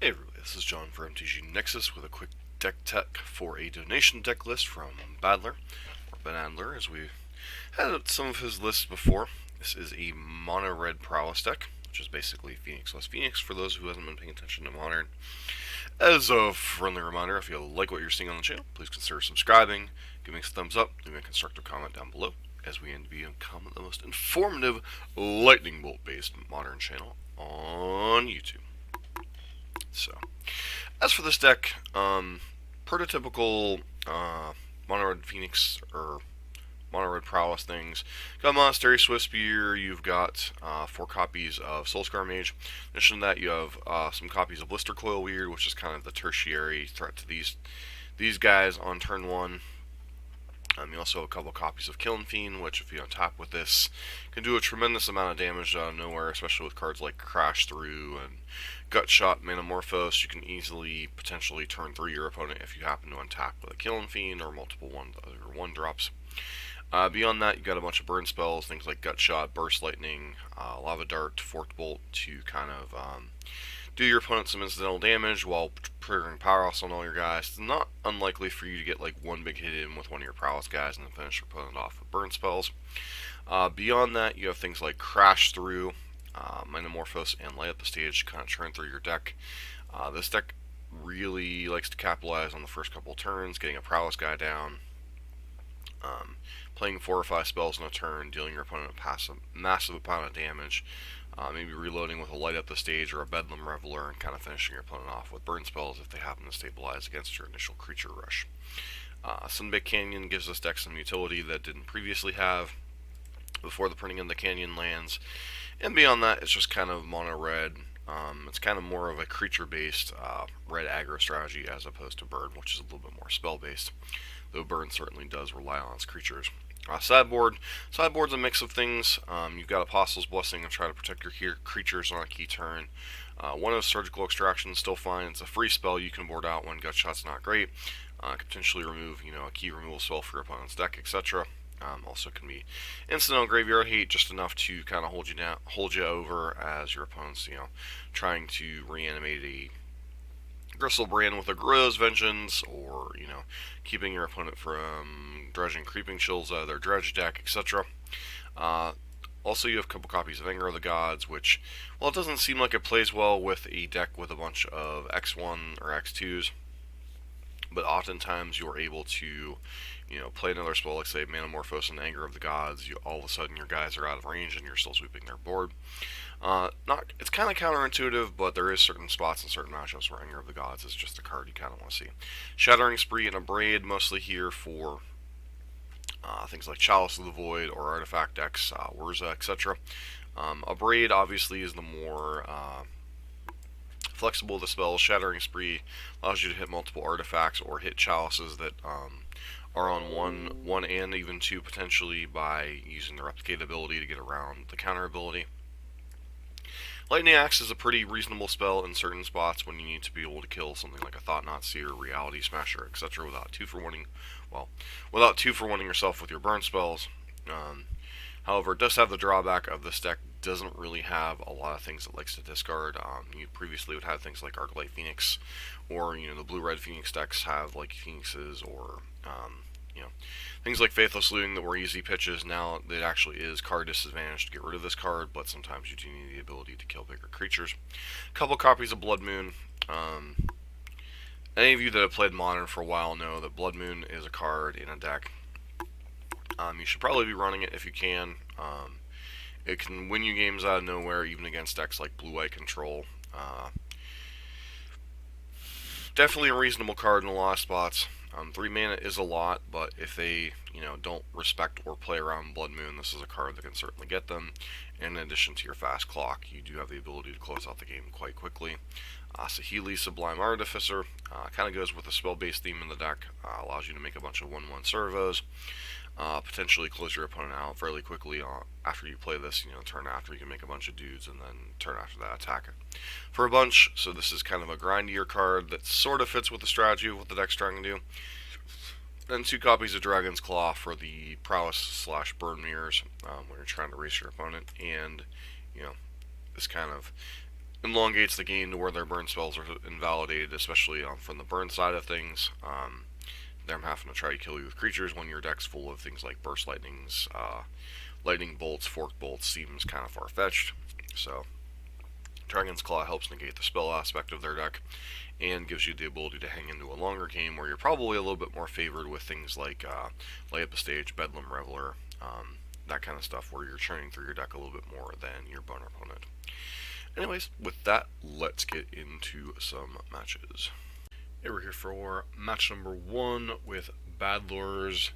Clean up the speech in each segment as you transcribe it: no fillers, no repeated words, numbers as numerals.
Hey everybody, this is John for MTG Nexus with a quick deck tech for a donation deck list from Badler, or Badler, as we had some of his lists before. This is a mono red Prowess deck, which is basically Phoenix less Phoenix for those who haven't been paying attention to Modern. As a friendly reminder, if you like what you're seeing on the channel, please consider subscribing, giving us a thumbs up, leaving a constructive comment down below, as we aim to become the most informative lightning bolt based Modern channel on YouTube. So, as for this deck, prototypical Mono Red Phoenix or Mono Red Prowess things. Got Monastery Swiftspear, you've got 4 copies of Soulscar Mage. In addition to that, you have some copies of Blister Coil Weird, which is kind of the tertiary threat to these guys on turn 1. You also have a couple copies of Killing Fiend, which, if you untap with this, can do a tremendous amount of damage out of nowhere, especially with cards like Crash Through and Gut Shot, Metamorphose. You can easily, potentially, turn 3 your opponent if you happen to untap with a Killing Fiend or multiple one drops. Beyond that, you've got a bunch of burn spells, things like Gut Shot, Burst Lightning, Lava Dart, Forked Bolt to kind of do your opponent some incidental damage while triggering Powerhouse on all your guys. It's not unlikely for you to get like one big hit in with one of your Prowess guys and then finish your opponent off with burn spells. Beyond that, you have things like Crash Through, Metamorphose, and Light Up the Stage to kind of churn through your deck. This deck really likes to capitalize on the first couple turns, getting a Prowess guy down, playing 4 or 5 spells in a turn, dealing your opponent a massive amount of damage, maybe reloading with a Light Up the Stage or a Bedlam Reveler, and kind of finishing your opponent off with burn spells if they happen to stabilize against your initial creature rush. Sunbaked Canyon gives this deck some utility that it didn't previously have before the printing of the Canyon lands, and beyond that, it's just kind of mono red. It's kind of more of a creature-based red aggro strategy as opposed to burn, which is a little bit more spell-based, though burn certainly does rely on its creatures. Sideboard's a mix of things. You've got Apostle's Blessing to try to protect your creatures on a key turn. One of Surgical Extraction is still fine. It's a free spell you can board out when Gut Shot's not great. Could potentially remove, a key removal spell for your opponent's deck, etc. Also can be incidental Graveyard Hate, just enough to kind of hold you over as your opponent's, trying to reanimate a Gristlebrand with a Gorill's Vengeance, or, keeping your opponent from dredging Creeping Chills out of their dredge deck, etc. Also, you have a couple copies of Anger of the Gods, which, well, it doesn't seem like it plays well with a deck with a bunch of X1 or X2s, but oftentimes you're able to, play another spell like, say, Metamorphose and Anger of the Gods. All of a sudden your guys are out of range and you're still sweeping their board. It's kind of counterintuitive, but there is certain spots in certain matchups where Anger of the Gods is just a card you kind of want to see. Shattering Spree and Abrade, mostly here for things like Chalice of the Void or Artifact decks, Urza, etc. Abrade obviously is the more flexible of the spells. Shattering Spree allows you to hit multiple artifacts or hit chalices that are on one and even 2 potentially by using the Replicate ability to get around the counter ability. Lightning Axe is a pretty reasonable spell in certain spots when you need to be able to kill something like a Thought-Knot Seer, Reality Smasher, etc. without 2 for 1ing yourself with your burn spells. However, it does have the drawback of this deck doesn't really have a lot of things it likes to discard. You previously would have things like Arclight Phoenix, or the blue-red Phoenix decks have like Phoenixes, or things like Faithless Looting that were easy pitches. Now it actually is card disadvantage to get rid of this card, but sometimes you do need the ability to kill bigger creatures. A couple copies of Blood Moon. Any of you that have played Modern for a while know that Blood Moon is a card in a deck. You should probably be running it if you can. It can win you games out of nowhere, even against decks like Blue-White Control. Definitely a reasonable card in a lot of spots. 3 mana is a lot, but if they, don't respect or play around Blood Moon, this is a card that can certainly get them. And in addition to your fast clock, you do have the ability to close out the game quite quickly. Saheeli, Sublime Artificer, kind of goes with the spell-based theme in the deck. Allows you to make a bunch of 1/1 servos. Potentially close your opponent out fairly quickly after you play this. Turn after you can make a bunch of dudes, and then turn after that attack it for a bunch. So this is kind of a grindier card that sort of fits with the strategy of what the deck's trying to do. And 2 copies of Dragon's Claw for the Prowess / Burn Mirrors when you're trying to race your opponent. And, this kind of elongates the game to where their burn spells are invalidated, especially from the burn side of things. Them having to try to kill you with creatures when your deck's full of things like burst lightnings, lightning bolts, forked bolts seems kind of far-fetched. So Dragon's Claw helps negate the spell aspect of their deck and gives you the ability to hang into a longer game where you're probably a little bit more favored with things like Lay Up a Stage, Bedlam Reveler, that kind of stuff where you're churning through your deck a little bit more than your boner opponent. Anyways, with that, let's get into some matches. Here we're here for match number 1 with Badler's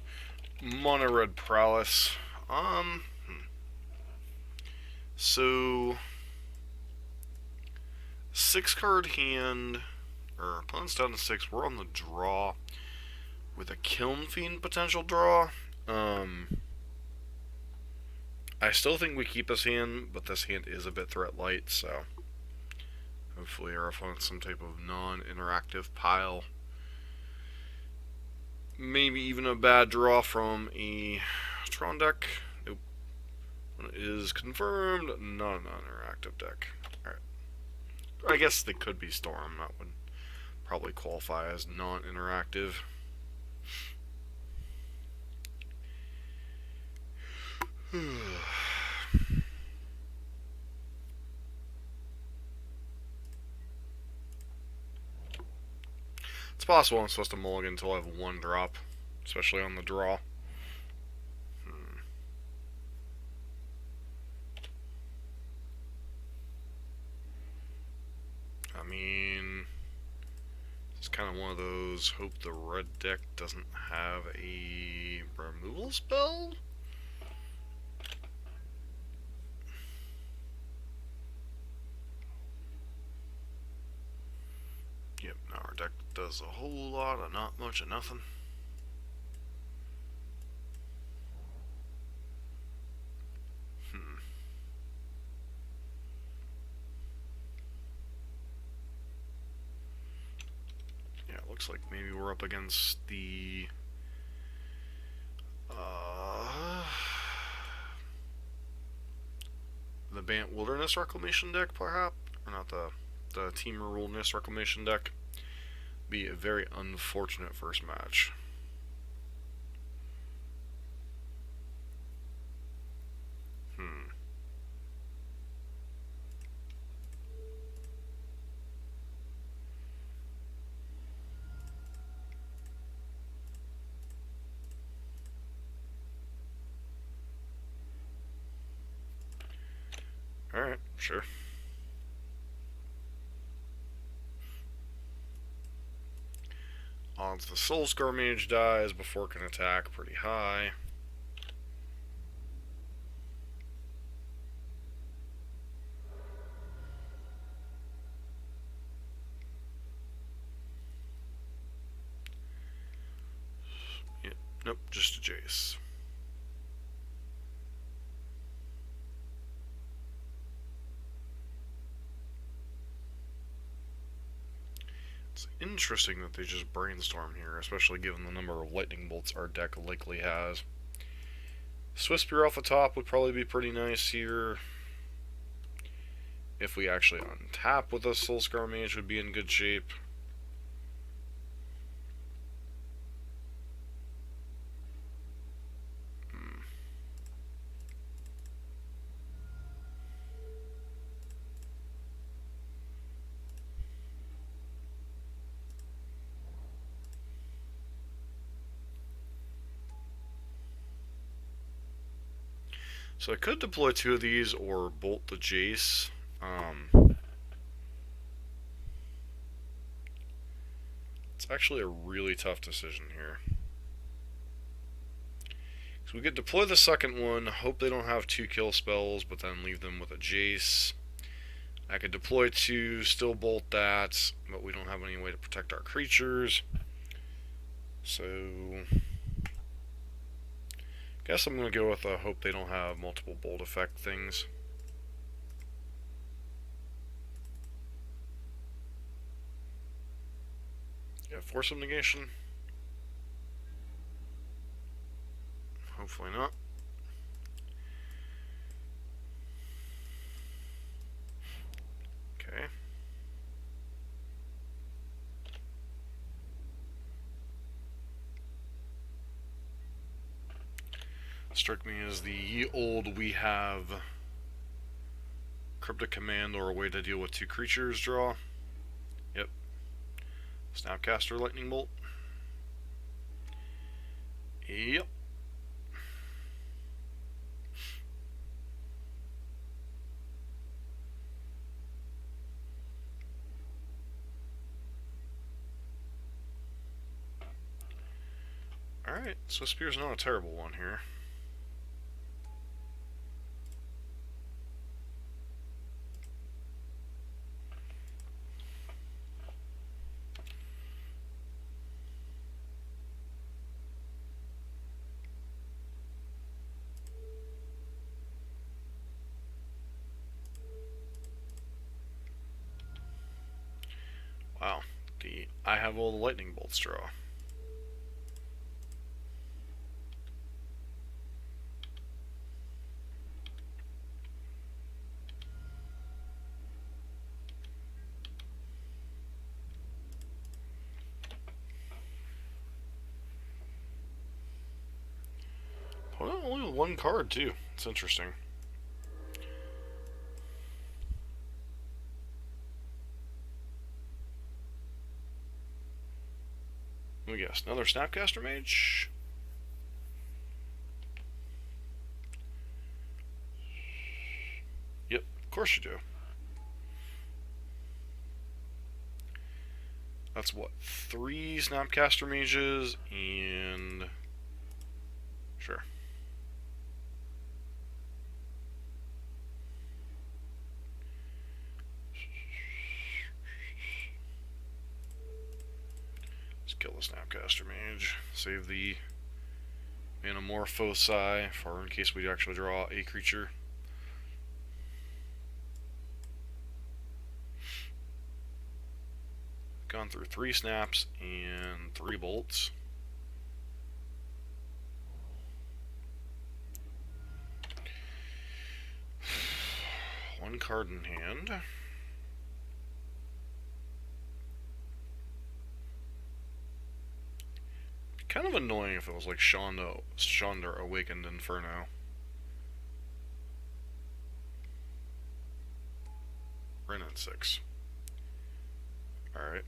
Mono Red Prowess. So 6-card hand, or opponent's down to 6. We're on the draw with a Kiln Fiend potential draw. I still think we keep this hand, but this hand is a bit threat light, so hopefully our opponent's some type of non-interactive pile. Maybe even a bad draw from a Tron deck. Nope. It is confirmed, not a non-interactive deck. Alright. I guess they could be Storm. That would probably qualify as non-interactive. It's possible I'm supposed to mulligan until I have 1 drop, especially on the draw. I mean, it's kind of one of those, hope the red deck doesn't have a removal spell? Yep, now our deck does a whole lot of not much of nothing. Yeah, it looks like maybe we're up against the Bant Wilderness Reclamation deck, perhaps? Or not, the Temur Wilderness Reclamation deck. Be a very unfortunate first match. Alright, sure. Odds the Soulscar Mage dies before it can attack pretty high. Yeah, nope, just a Jace. It's interesting that they just brainstorm here, especially given the number of lightning bolts our deck likely has. Swiftspear off the top would probably be pretty nice here. If we actually untap with a Soulscar Mage, would be in good shape. So I could deploy 2 of these or bolt the Jace. It's actually a really tough decision here. So we could deploy the second one, hope they don't have 2 kill spells, but then leave them with a Jace. I could deploy 2, still bolt that, but we don't have any way to protect our creatures. So guess I'm going to go with a hope they don't have multiple bolt effect things. Yeah, Force of Negation. Hopefully not. Okay. Struck me as the ye old we have Cryptic Command or a way to deal with 2 creatures draw. Yep. Snapcaster Lightning Bolt. Yep. Alright, so Spear's not a terrible one here. Wow, I have all the lightning bolts draw. Well, only 1 card too. It's interesting. Let me guess, another Snapcaster Mage? Yep, of course you do. That's what, 3 Snapcaster Mages and... Sure. Let's kill the Snapcaster Mage. Save the Manamorphosi for in case we actually draw a creature. Gone through 3 snaps and 3 bolts. One card in hand. Kind of annoying if it was like Chandra Awakened Inferno. Ren at 6. Alright.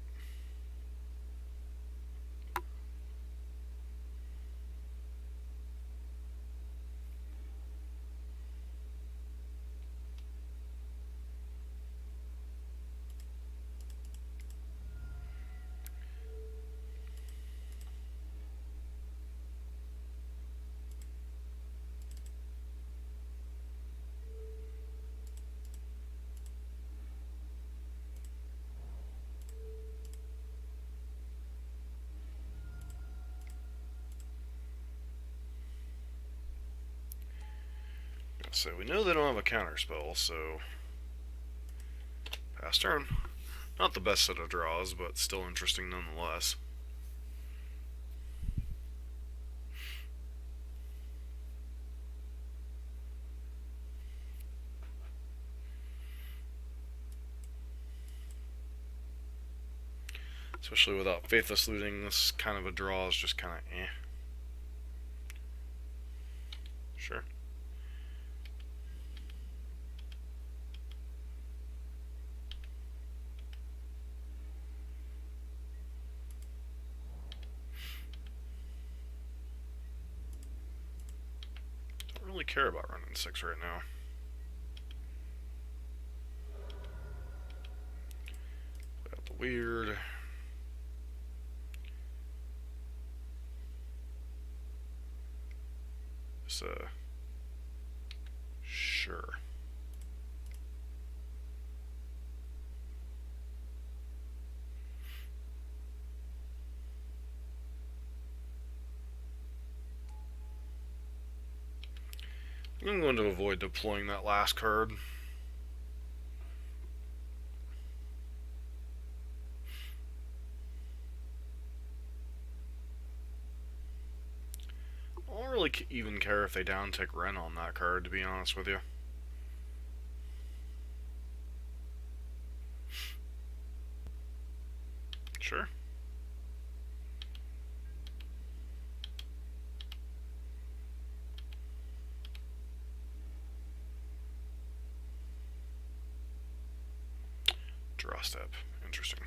So we know they don't have a counter spell, so pass turn. Not the best set of draws, but still interesting nonetheless. Especially without Faithless Looting, this kind of a draw is just kind of eh. Sure. Don't really care about running 6 right now. Got the weird. Sure. I'm going to avoid deploying that last card. I don't really even care if they downtick Ren on that card, to be honest with you. Sure. draw step. Interesting.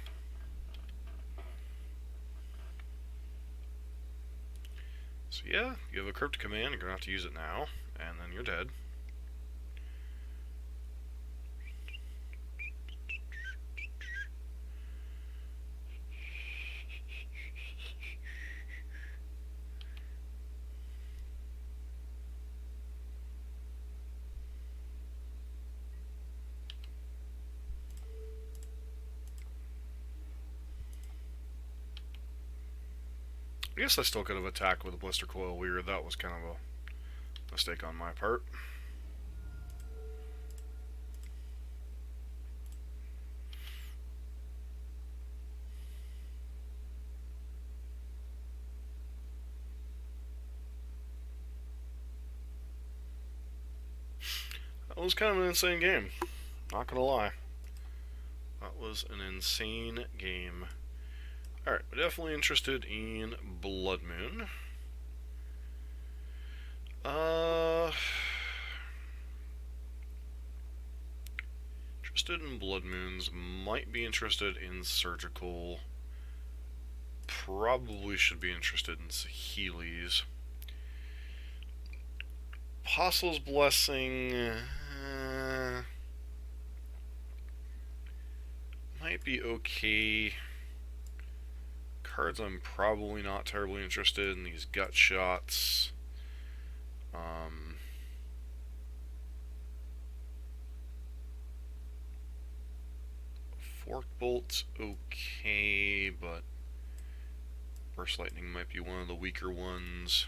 So yeah, you have a crypt command, you're going to have to use it now, and then you're dead. I guess I still could have attacked with a Blister Coil Weird. That was kind of a mistake on my part. That was kind of an insane game. Not gonna lie. That was an insane game. Alright, we're definitely interested in Blood Moon. Interested in Blood Moons. Might be interested in Surgical. Probably should be interested in Healy's. Apostle's Blessing might be okay. Cards I'm probably not terribly interested in. These Gut Shots. Fork Bolt's okay, but Burst Lightning might be one of the weaker ones.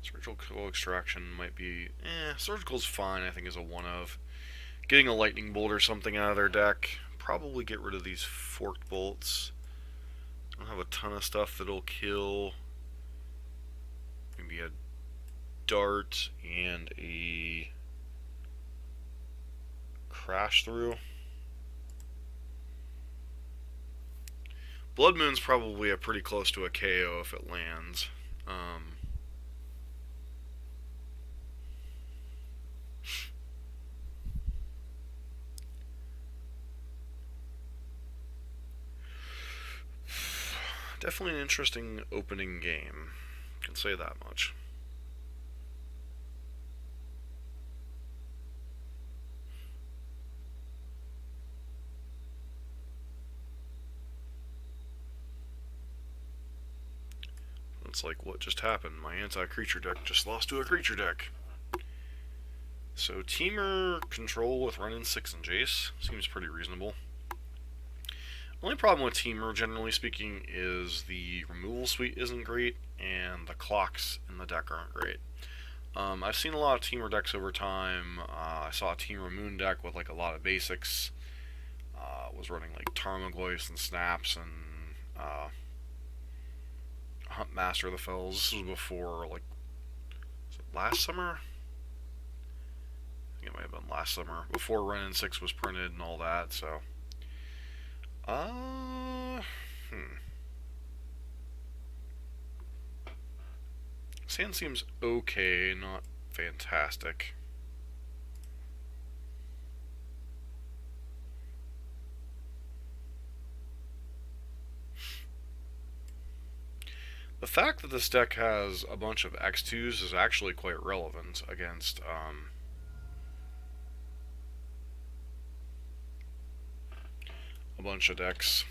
Surgical Extraction might be... Surgical's fine, I think, is a one of. Getting a Lightning Bolt or something out of their deck. Probably get rid of these Forked Bolts. I don't have a ton of stuff that'll kill. Maybe a Dart and a Crash Through. Blood Moon's probably a pretty close to a KO if it lands. Definitely an interesting opening game. I can say that much. It's like, what just happened? My anti-creature deck just lost to a creature deck. So Temur control with Renin 6 and Jace seems pretty reasonable. Only problem with Temur, generally speaking, is the removal suite isn't great, and the clocks in the deck aren't great. I've seen a lot of Temur decks over time. I saw a Temur Moon deck with like a lot of basics. Was running like Tarmogoyf and Snaps and Hunt Master of the Fells. This was before, like, was it last summer? I think it might have been last summer, before Renin 6 was printed and all that, so... Sand seems okay, not fantastic. The fact that this deck has a bunch of X2s is actually quite relevant against a bunch of decks.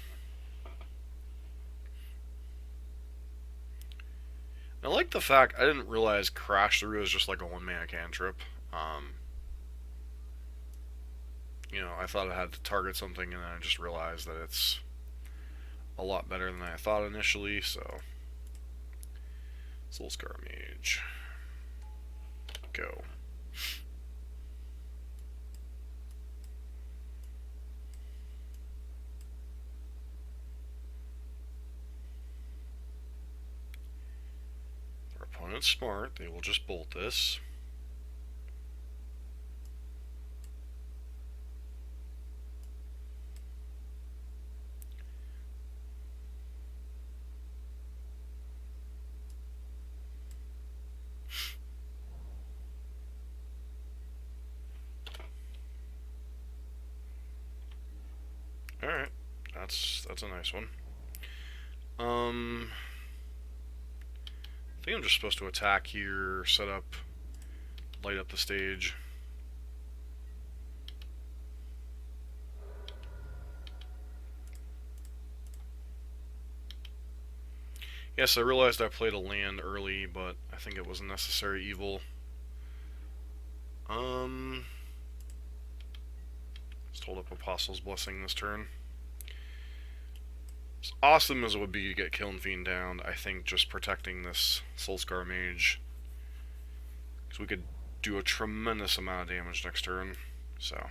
I like the fact I didn't realize Crash Through is just like a one-mana cantrip. You know, I thought it had to target something, and then I just realized that it's a lot better than I thought initially, so... Soulscar Mage. Go. Our opponent's smart. They will just bolt this. Alright. That's a nice one. I think I'm just supposed to attack here, set up, light up the stage. Yes, I realized I played a land early, but I think it was a necessary evil. Let's hold up Apostle's Blessing this turn. As awesome as it would be to get Kiln Fiend down, I think just protecting this Soulscar Mage, because we could do a tremendous amount of damage next turn, so...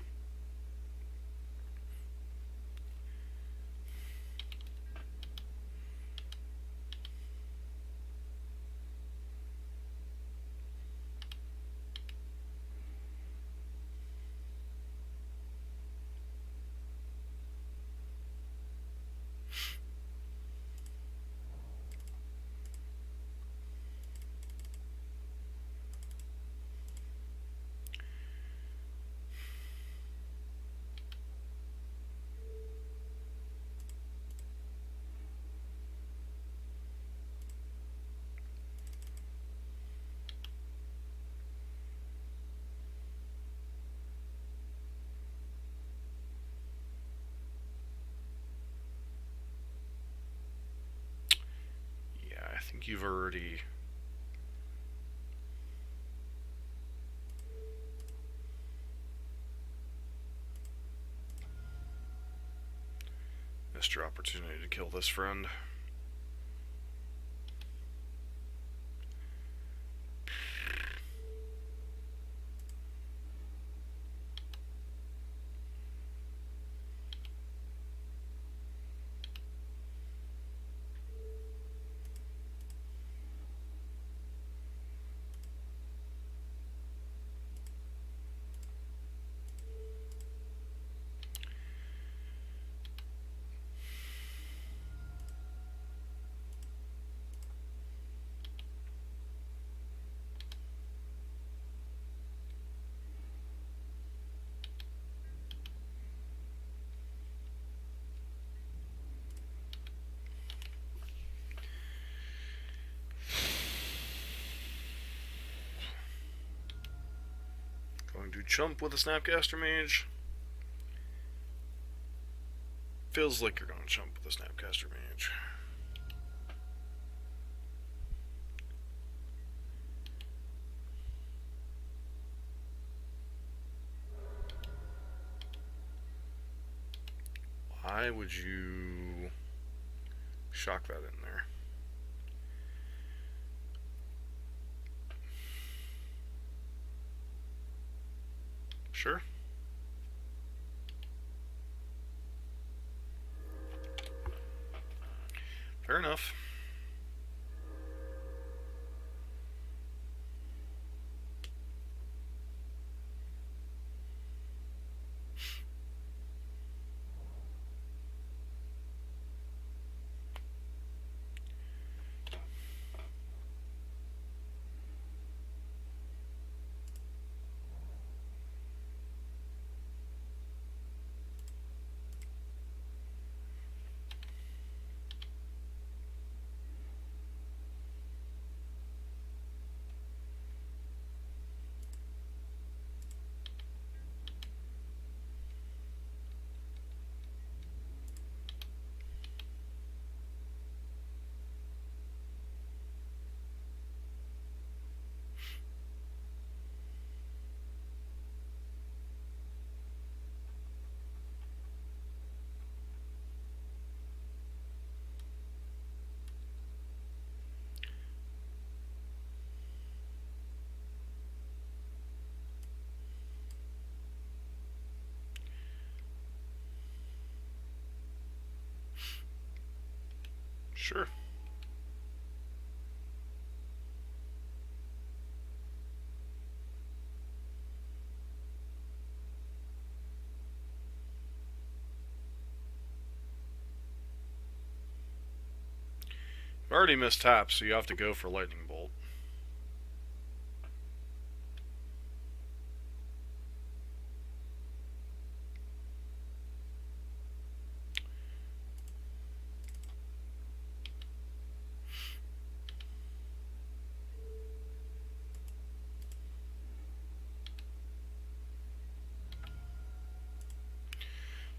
I think you've already... missed your opportunity to kill this friend. Going to chump with a Snapcaster Mage. Feels like you're going to chump with a Snapcaster Mage. Why would you shock that in there? Sure. Fair enough. Sure. You've already missed tap, so you have to go for Lightning Bolt.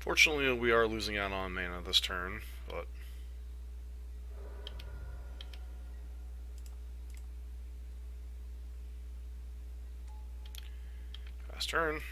Fortunately, we are losing out on mana this turn, but... Fast turn.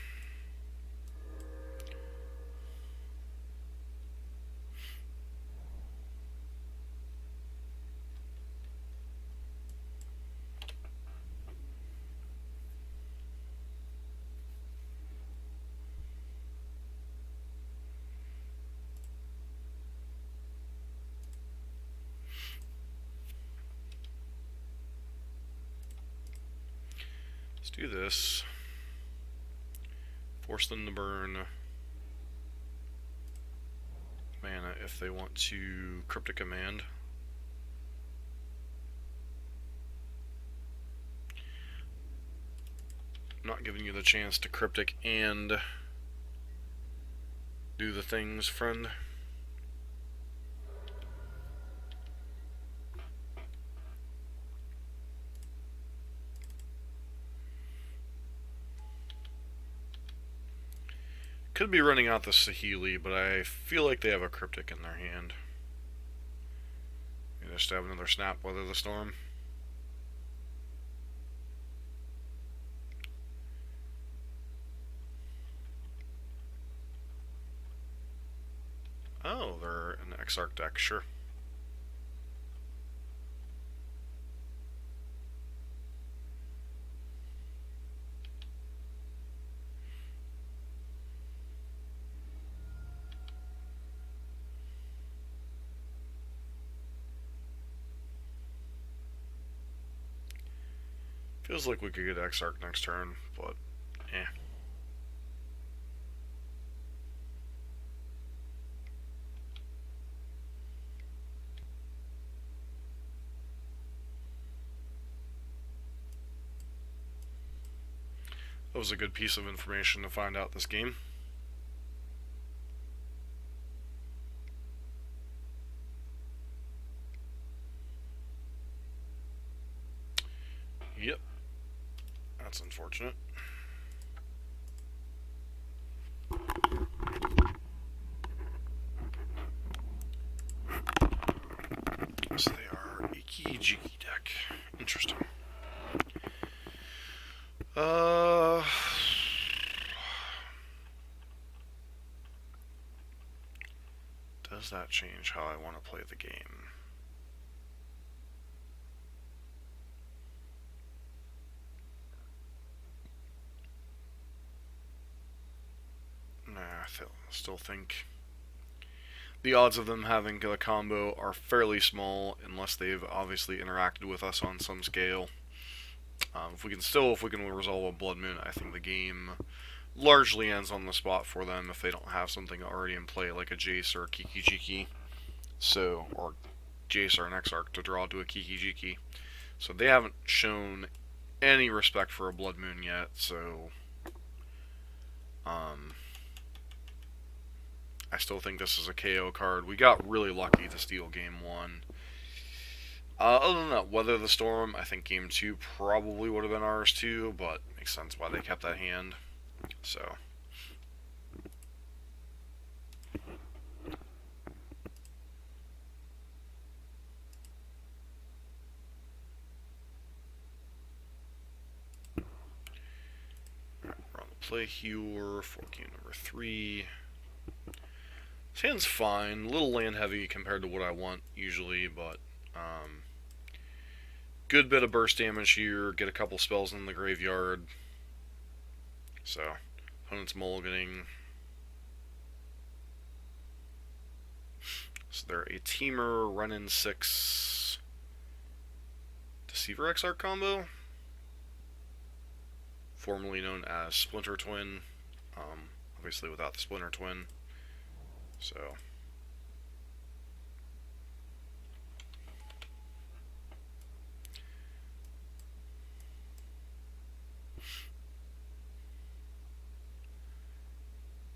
Let's do this. Force them to burn mana if they want to Cryptic Command. Not giving you the chance to Cryptic and do the things, friend. Could be running out the Saheeli, but I feel like they have a Cryptic in their hand. They just have another Snap, Weather the Storm. Oh, they're an Exarch deck, sure. Feels like we could get Exarch next turn, but eh. That was a good piece of information to find out this game. Yep. That's unfortunate. So they are a Kiki deck. Interesting. Does that change how I want to play the game? Nah, I still think the odds of them having a combo are fairly small unless they've obviously interacted with us on some scale. If we can resolve a Blood Moon, I think the game largely ends on the spot for them if they don't have something already in play like a Jace or a Kiki. So, or Jace or an Exarch to draw to a Kiki. So they haven't shown any respect for a Blood Moon yet, so I still think this is a KO card. We got really lucky to steal game 1. Other than that, Weather the Storm, I think game 2 probably would have been ours too, but makes sense why they kept that hand. So. We're on the play here for game number 3. This hand's fine, a little land heavy compared to what I want usually, but good bit of burst damage here, get a couple spells in the graveyard. So, opponent's mulliganing. So they're a Temur, run-in 6 Deceiver Exarch combo, formerly known as Splinter Twin, obviously without the Splinter Twin. So,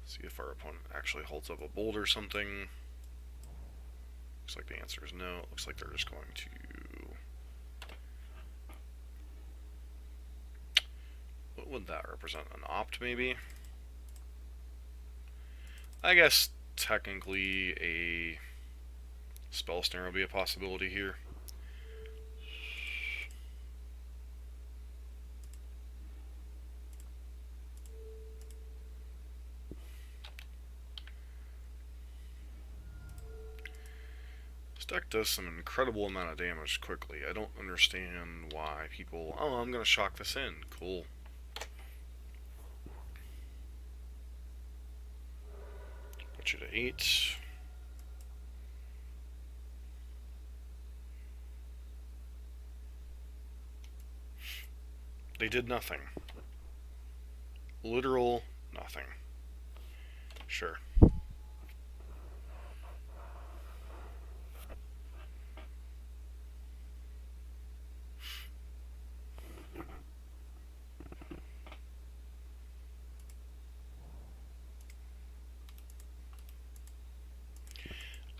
see if our opponent actually holds up a bolt or something. Looks like the answer is no. It looks like they're just going to... What would that represent? An opt, maybe? I guess technically a spell snare will be a possibility here. This deck does some incredible amount of damage quickly. I don't understand why people... Oh, I'm going to shock this in. Cool. Put you to 8. They did nothing. Literal nothing. Sure.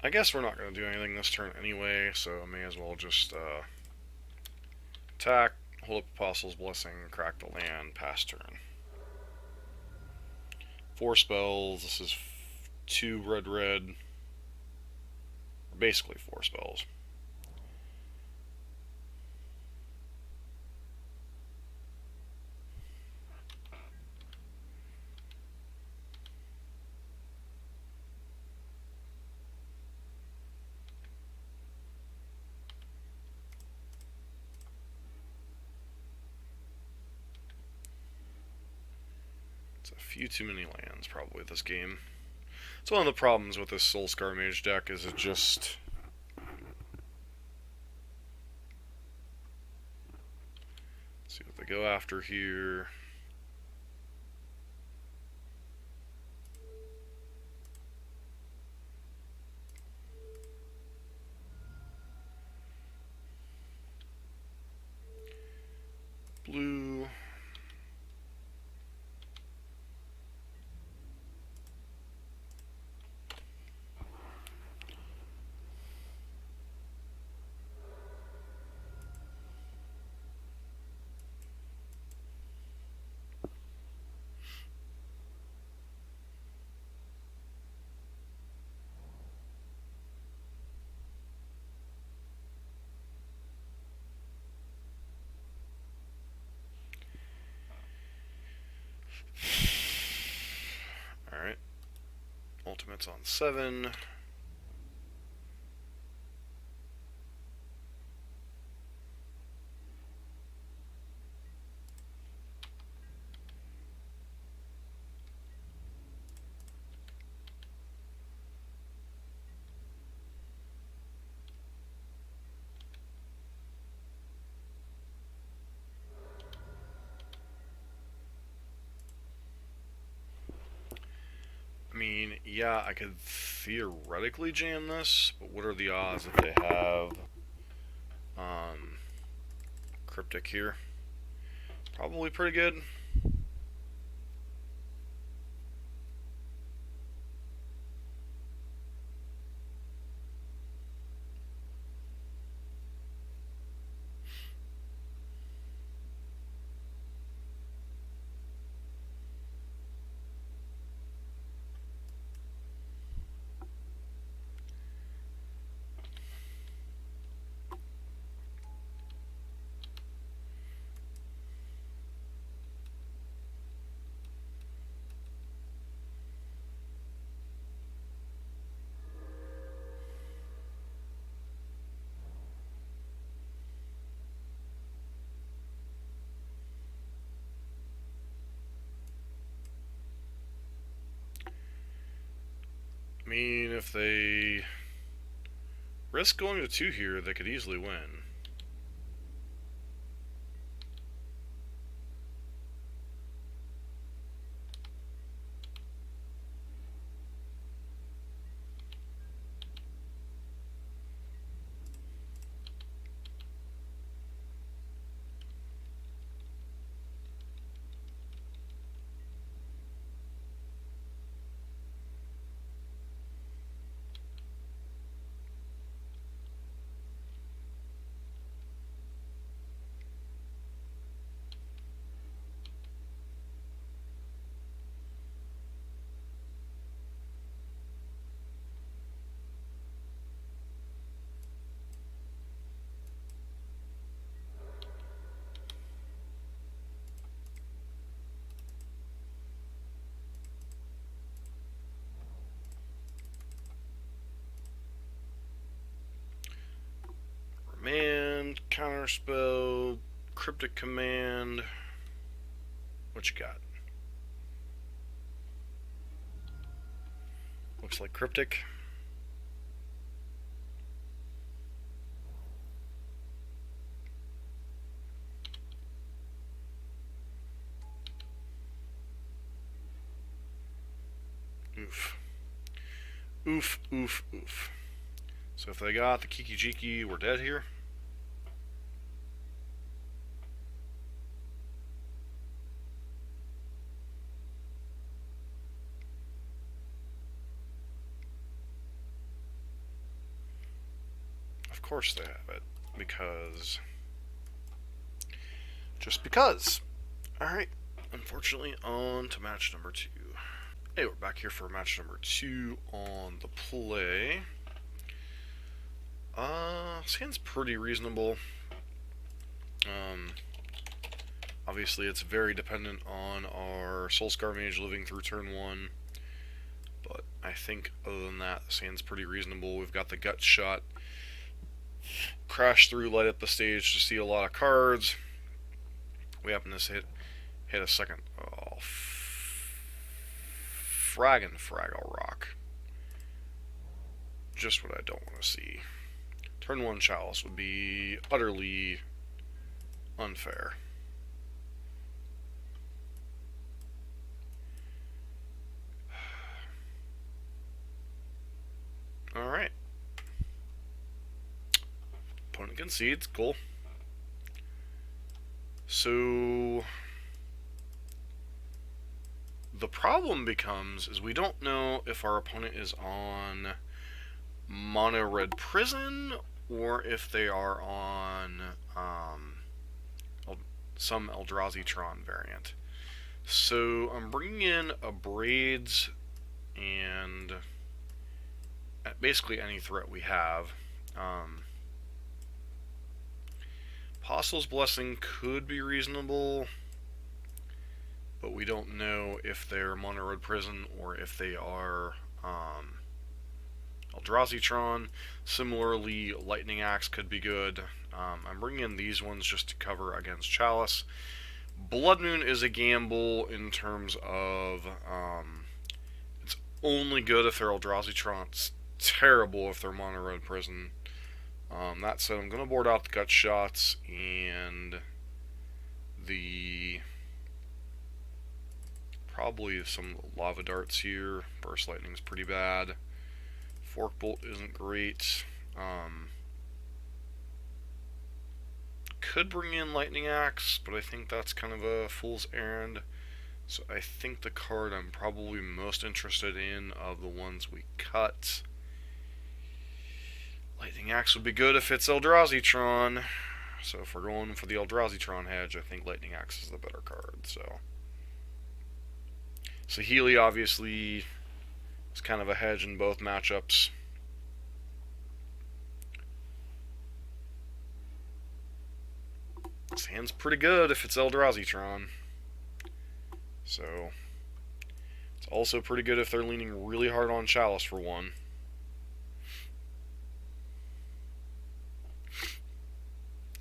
I guess we're not going to do anything this turn anyway, so I may as well just attack, hold up Apostle's Blessing, crack the land, pass turn. 4 spells. This is 2 red. Basically 4 spells. It's a few too many lands, probably, this game. It's one of the problems with this Soulscar Mage deck, is it just... Let's see what they go after here. Blue... Alright. Ultimate's on 7. I mean, yeah, I could theoretically jam this, but what are the odds that they have Cryptic here? Probably pretty good. I mean, if they risk going to 2 here, they could easily win. Counterspell, Cryptic Command. What you got? Looks like Cryptic. Oof. Oof, oof, oof. So if they got the Kiki, we're dead here. Of course they have it, because... Just because. Alright, unfortunately, on to match number 2. Hey, we're back here for match number 2 on the play. Seems pretty reasonable. Obviously it's very dependent on our Soulscar Mage living through turn 1. But I think other than that, the sand's pretty reasonable. We've got the Gut Shot. Crash through, light up the stage to see a lot of cards. We happen to hit a second. Oh, Fraggle Rock. Just what I don't want to see. Turn 1 Chalice would be utterly unfair. Alright. Opponent concedes. Cool. So... the problem becomes is we don't know if our opponent is on Mono Red Prison or if they are on some Eldrazi-tron variant. So I'm bringing in a Braids and basically any threat we have. Apostle's Blessing could be reasonable, but we don't know if they're Mono Red Prison or if they are Eldrazi-tron. Similarly, Lightning Axe could be good. I'm bringing in these ones just to cover against Chalice. Blood Moon is a gamble in terms of it's only good if they're Eldrazi-tron. It's terrible if they're Mono Red Prison. That said, I'm going to board out the Gut Shots and the... probably some Lava Darts here. Burst Lightning's pretty bad. Fork Bolt isn't great. Could bring in Lightning Axe, but I think that's kind of a fool's errand. So I think the card I'm probably most interested in of the ones we cut... Lightning Axe would be good if it's Eldrazi-tron. So if we're going for the Eldrazi-tron hedge, I think Lightning Axe is the better card. So Healy obviously is kind of a hedge in both matchups. This hand's pretty good if it's Eldrazi-tron. So it's also pretty good if they're leaning really hard on Chalice for one.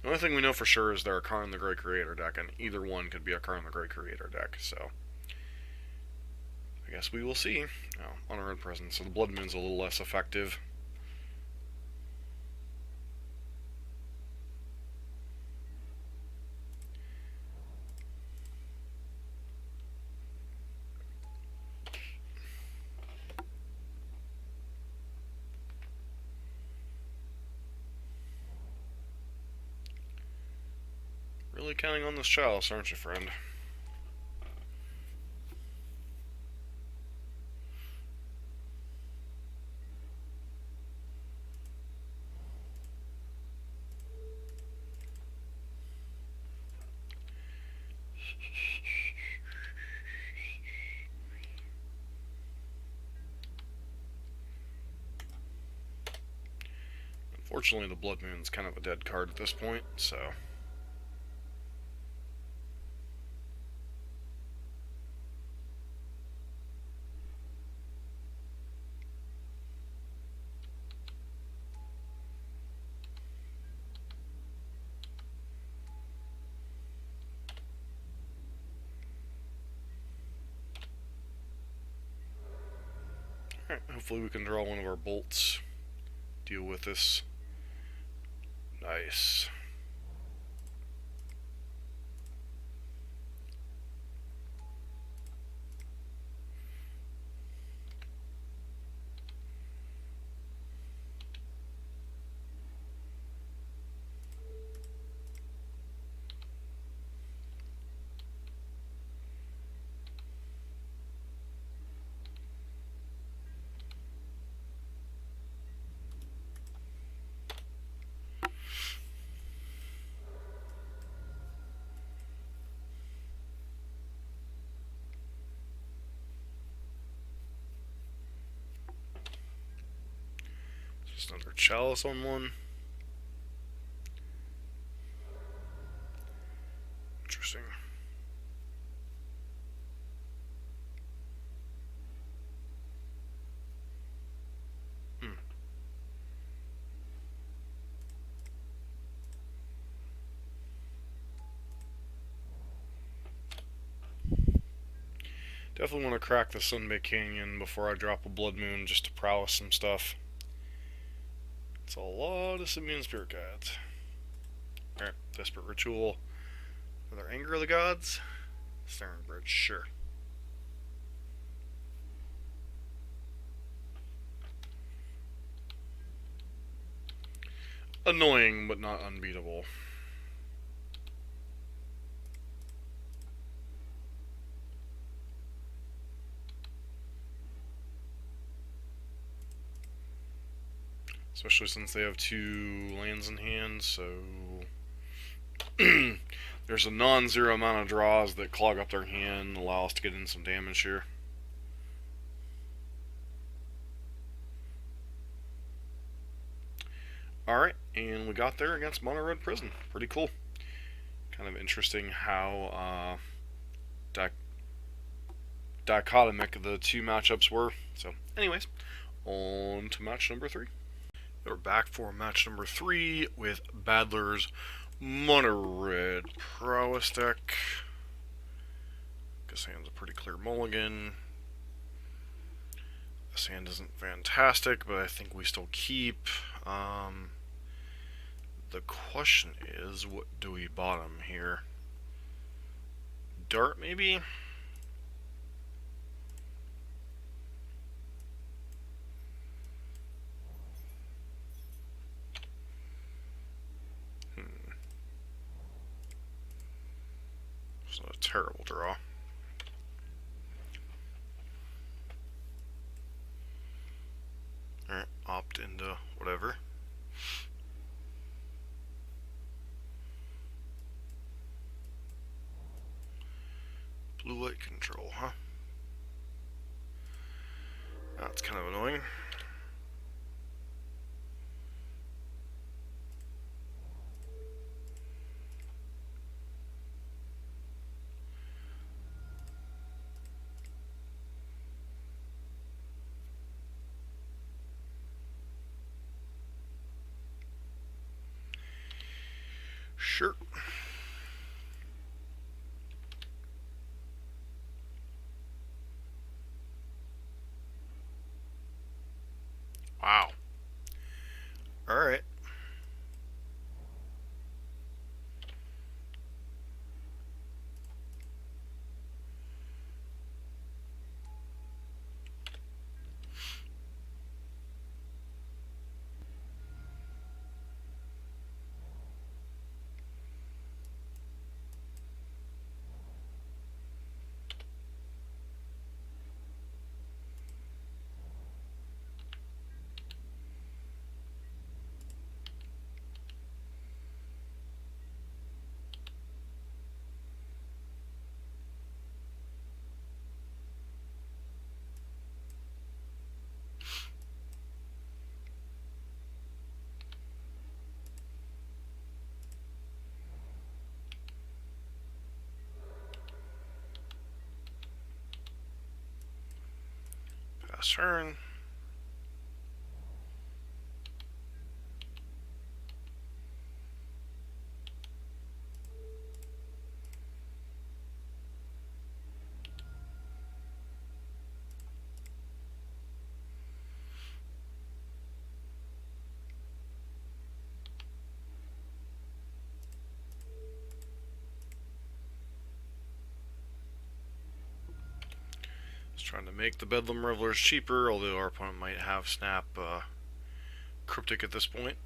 The only thing we know for sure is they're a Karn the Great Creator deck, and either one could be a Karn the Great Creator deck, so I guess we will see. On a Red Presence, so the Blood Moon's a little less effective. Really counting on this Chalice, aren't you, friend? Unfortunately, the Blood Moon's kind of a dead card at this point, so... Alright, hopefully we can draw one of our bolts. Deal with this. Nice. Just another chalice on one. Interesting. Definitely want to crack the Sunbay Canyon before I drop a Blood Moon just to prowess some stuff. It's a lot of Simian Spirit Guides. Alright, Desperate Ritual. Another Anger of the Gods. Staring Bridge, sure. Annoying, but not unbeatable. Especially since they have 2 lands in hand, so there's a non-zero amount of draws that clog up their hand and allow us to get in some damage here. Alright, and we got there against Mono Red Prison. Pretty cool. Kind of interesting how dichotomic the 2 matchups were. So, anyways, on to match number 3. We're back for match number 3 with Badler's Mono Red Prowess deck. This hand's a pretty clear mulligan. This hand isn't fantastic, but I think we still keep. The question is, what do we bottom here? Dart, maybe? It's not a terrible draw. Alright, opt into whatever. Blue light control, huh? That's kind of annoying. Sure. Wow. Alright. Pass turn. Trying to make the Bedlam Revelers cheaper, although our opponent might have Snap Cryptic at this point.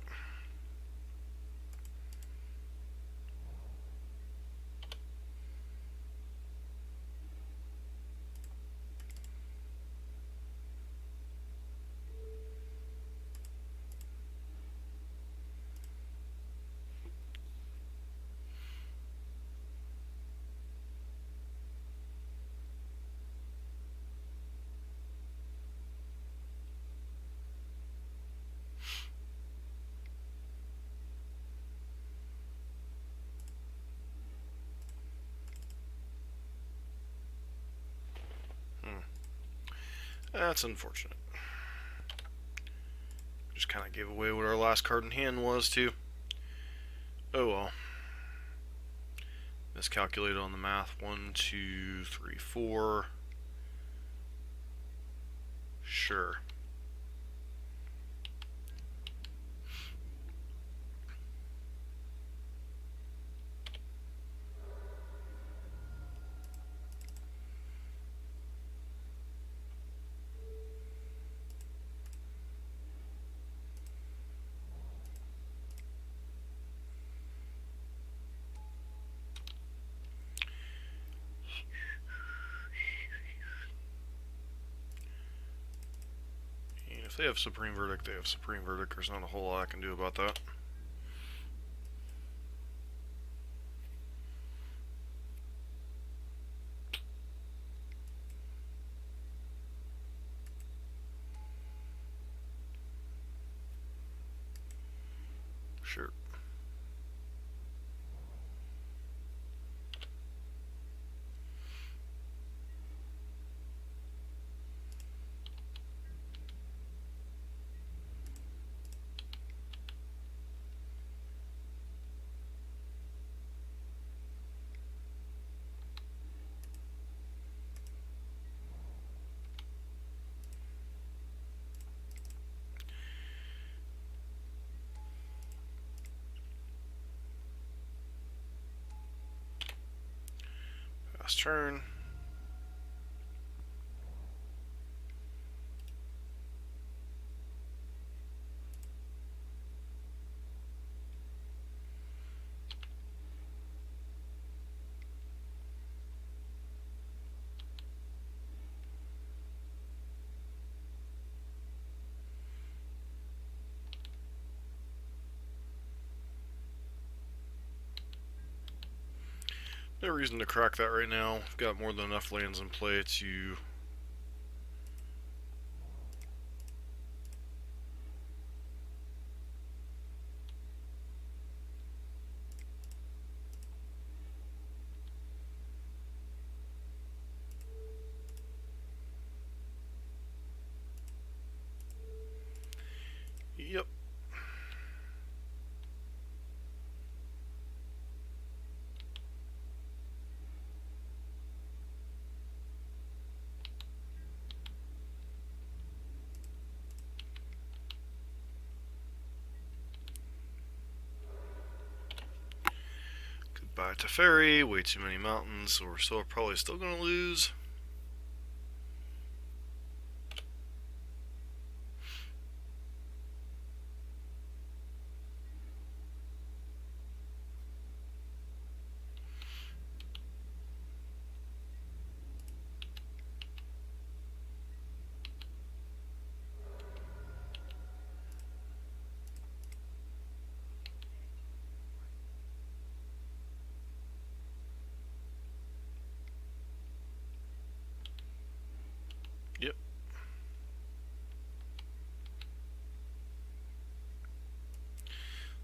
That's unfortunate. Just kind of gave away what our last card in hand was, too. Oh well. Miscalculated on the math. 1, 2, 3, 4. Sure. If they have Supreme Verdict, they have Supreme Verdict. There's not a whole lot I can do about that. Sure. Last turn. No reason to crack that right now. We've got more than enough lands in play to... Yep. Goodbye to Ferry, way too many mountains, so we're probably still going to lose. Yep.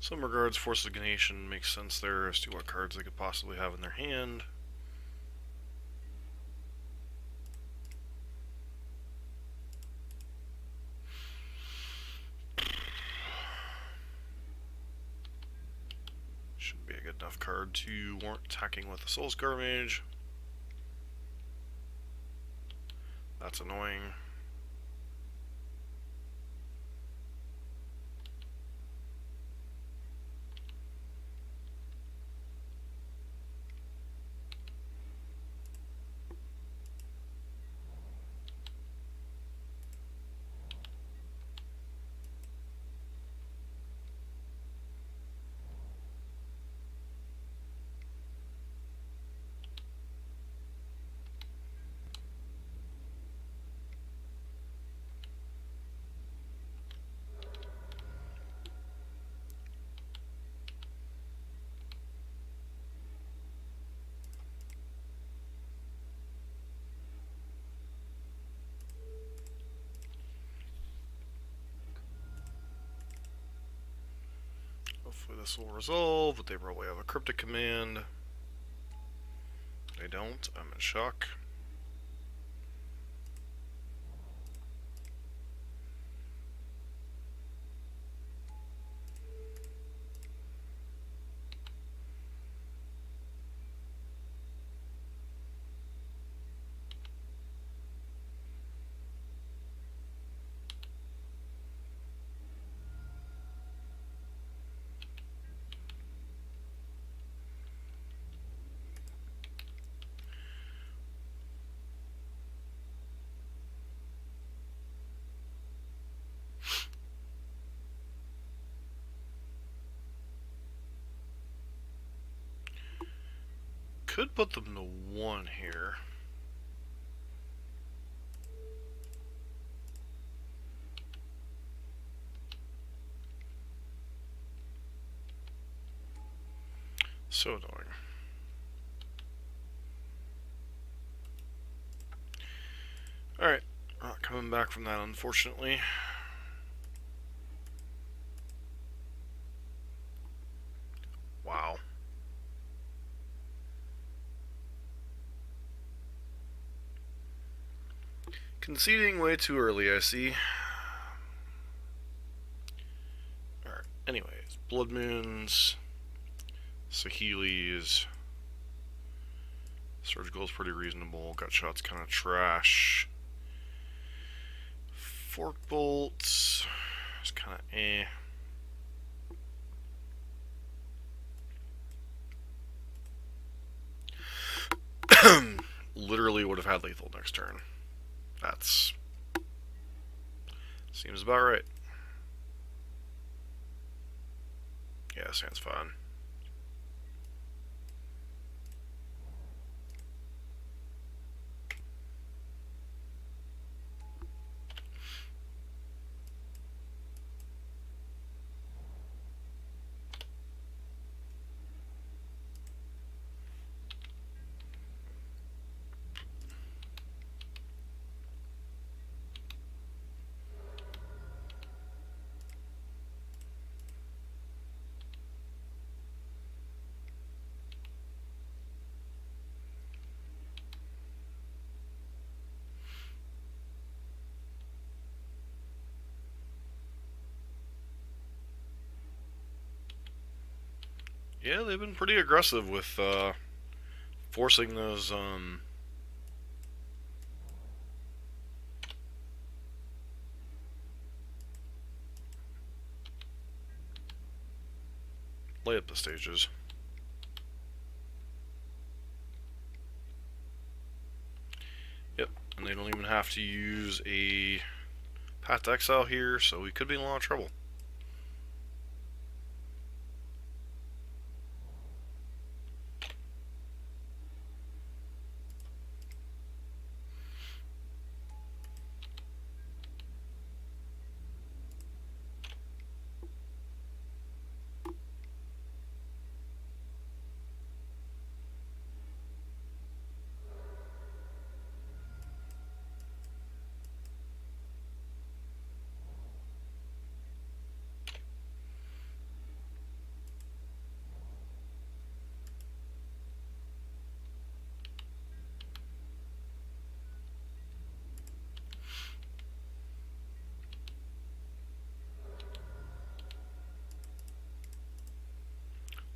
Some regards, Force of Ganation makes sense there as to what cards they could possibly have in their hand. Should be a good enough card to warrant attacking with the Soul Scar Mage. That's annoying. Hopefully this will resolve, but they probably have a cryptic command. They don't. I'm in shock. Could put them to 1 here. So annoying. Alright, not coming back from that, unfortunately. Wow. Conceding way too early, I see. Alright, anyways. Blood Moons. Saheeli's. Surgical is pretty reasonable. Gut Shot's kind of trash. Fork Bolts. It's kind of eh. Literally would have had lethal next turn. That's... seems about right. Yeah, sounds fine. Yeah, they've been pretty aggressive with forcing those lay up the stages. Yep, and they don't even have to use a Path to Exile here, so we could be in a lot of trouble.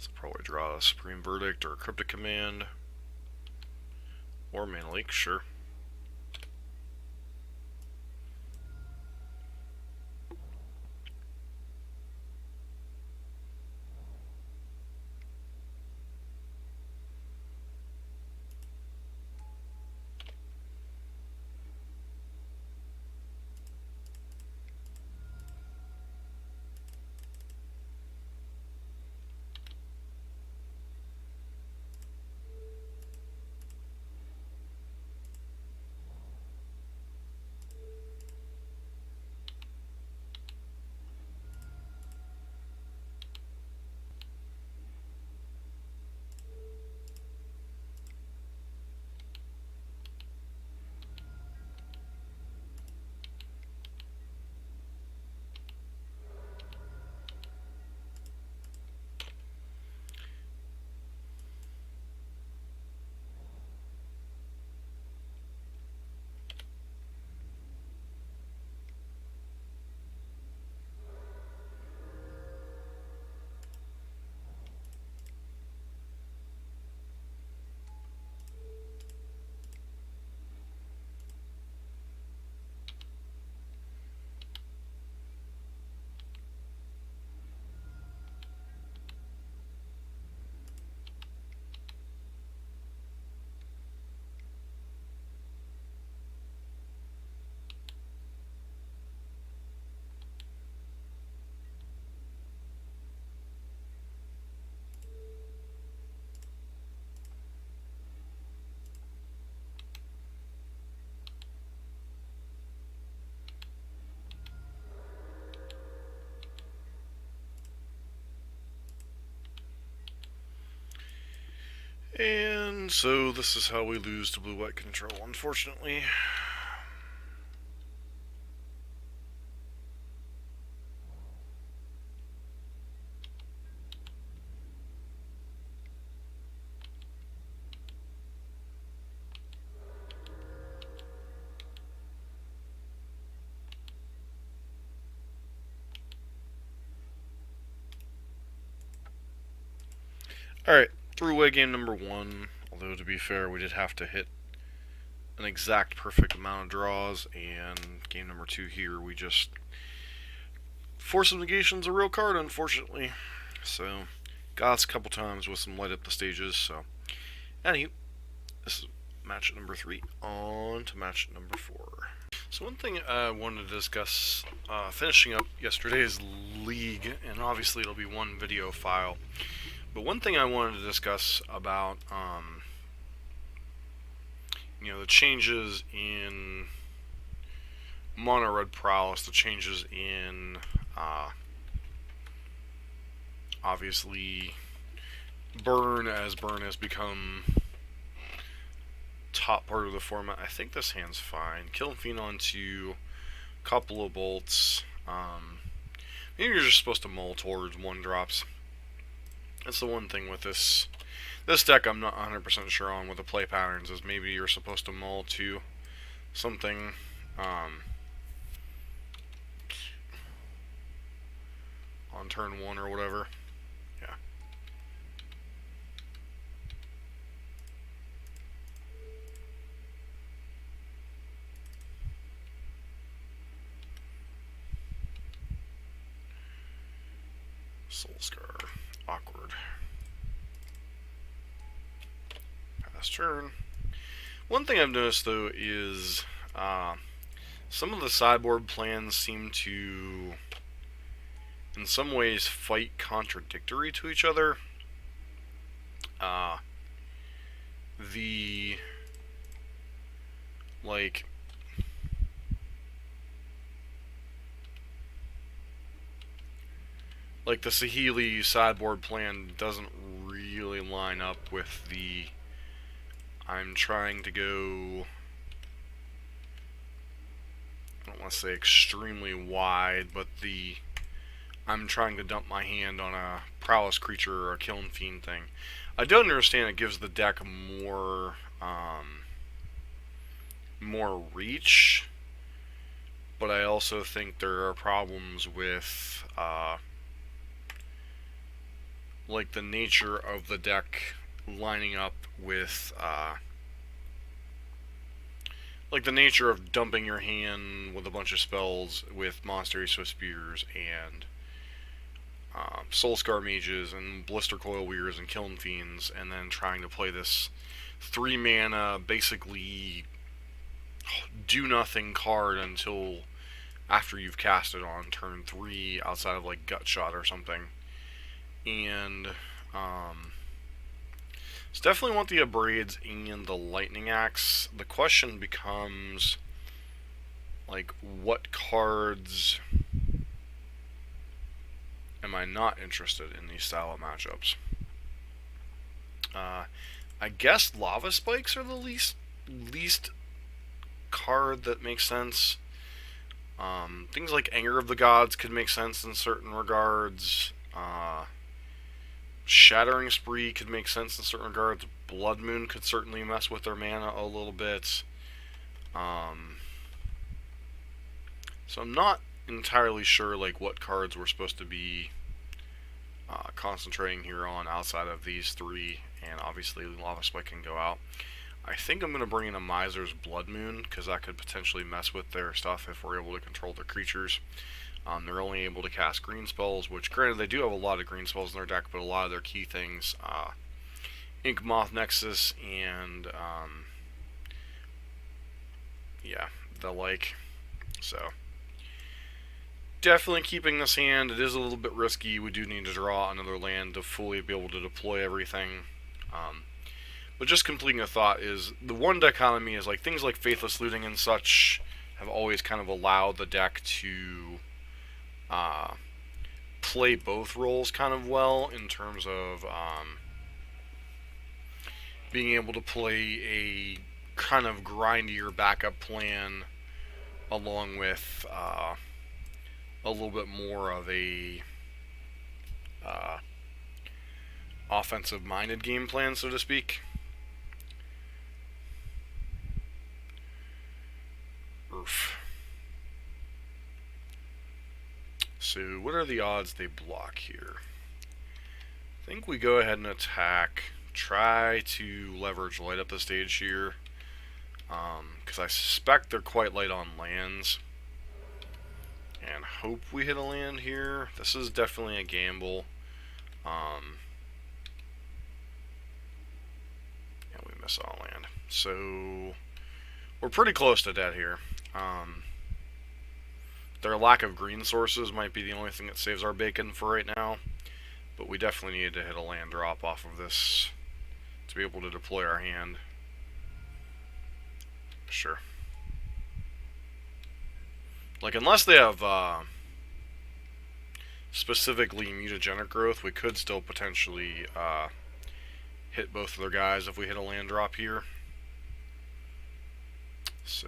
So probably draw a Supreme Verdict or a Cryptic Command. Or Mana Leak, sure. And so this is how we lose to blue-white control, unfortunately. Alright, threw away game number 1, although to be fair, we did have to hit an exact perfect amount of draws, and game number 2 here, we just... Force of Negation's a real card, unfortunately. So, got us a couple times with some light up the stages, so... Anywho, this is match number 3, on to match number 4. So one thing I wanted to discuss, finishing up yesterday's league, and obviously it'll be one video file, but one thing I wanted to discuss about, the changes in Mono Red Prowess, the changes in, obviously, Burn, as Burn has become top part of the format. I think this hand's fine. Kill Fiend onto a couple of bolts. Maybe you're just supposed to mull towards 1-drops. That's the one thing with this deck I'm not 100% sure on with the play patterns, is maybe you're supposed to mull to something on turn 1 or whatever. Yeah. Soul Scar. Awkward. Pass turn. One thing I've noticed, though, is some of the sideboard plans seem to, in some ways, fight contradictory to each other. Like the Saheeli sideboard plan doesn't really line up with the I'm trying to go, I don't want to say extremely wide, but the I'm trying to dump my hand on a Prowess creature or a Kiln Fiend thing. I don't understand it gives the deck more reach, but I also think there are problems with like the nature of the deck lining up with like the nature of dumping your hand with a bunch of spells with Monster Swift Spears and Soul Scar Mages and Blister Coil Weirds and Kiln Fiends, and then trying to play this 3-mana, basically do-nothing card until after you've cast it on turn 3, outside of like Gut Shot or something. And so definitely want the Abrades and the Lightning Axe. The question becomes, like, what cards am I not interested in these style of matchups? I guess Lava Spikes are the least card that makes sense. Things like Anger of the Gods could make sense in certain regards. Shattering Spree could make sense in certain regards. Blood Moon could certainly mess with their mana a little bit. So I'm not entirely sure like what cards we're supposed to be concentrating here on outside of these 3, and obviously Lava Spike can go out. I think I'm going to bring in a Miser's Blood Moon, because that could potentially mess with their stuff if we're able to control their creatures. They're only able to cast green spells, which granted they do have a lot of green spells in their deck, but a lot of their key things, Ink Moth Nexus and yeah, the like. So definitely keeping this hand. It is a little bit risky. We do need to draw another land to fully be able to deploy everything. But just completing a thought is, the one dichotomy is like things like Faithless Looting and such have always kind of allowed the deck to play both roles kind of well, in terms of being able to play a kind of grindier backup plan along with a little bit more of a uh, offensive-minded game plan, so to speak. Oof. So what are the odds they block here? I think we go ahead and attack. Try to leverage light up the stage here. Because I suspect they're quite light on lands. And hope we hit a land here. This is definitely a gamble. And we miss on land. So we're pretty close to dead here. Their lack of green sources might be the only thing that saves our bacon for right now. But we definitely needed to hit a land drop off of this to be able to deploy our hand. Sure. Like, unless they have specifically mutagenic growth, we could still potentially hit both of their guys if we hit a land drop here. So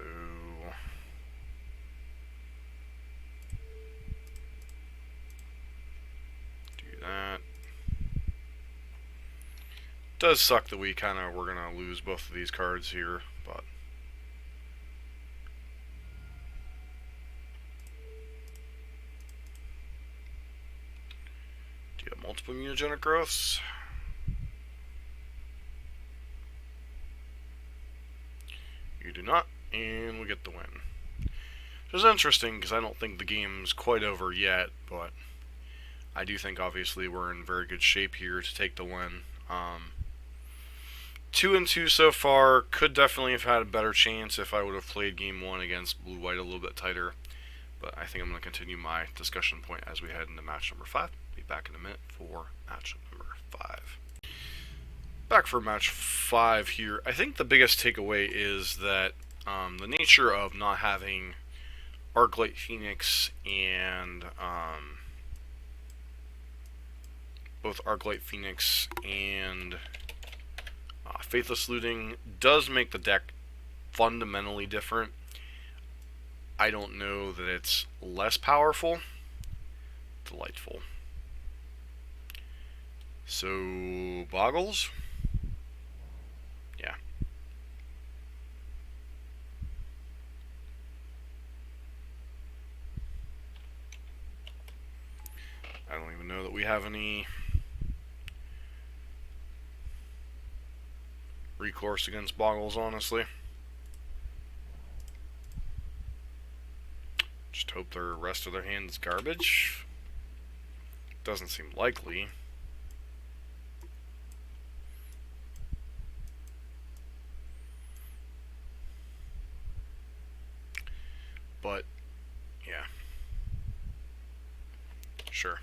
do that. Does suck that we're gonna lose both of these cards here, but do you have multiple mutagenic growths? You do not, and we get the win. Which is interesting because I don't think the game's quite over yet, but I do think obviously we're in very good shape here to take the win. 2-2 so far. Could definitely have had a better chance if I would have played game 1 against blue-white a little bit tighter. But I think I'm going to continue my discussion point as we head into match number 5. Be back in a minute for match number 5. Back for match 5 here. I think the biggest takeaway is that the nature of not having Arclight Phoenix and both Arclight Phoenix and Faithless Looting does make the deck fundamentally different. I don't know that it's less powerful. Delightful. So, Boggles? Yeah. I don't even know that we have any recourse against Boggles, honestly. Just hope the rest of their hand is garbage. Doesn't seem likely. But, yeah. Sure.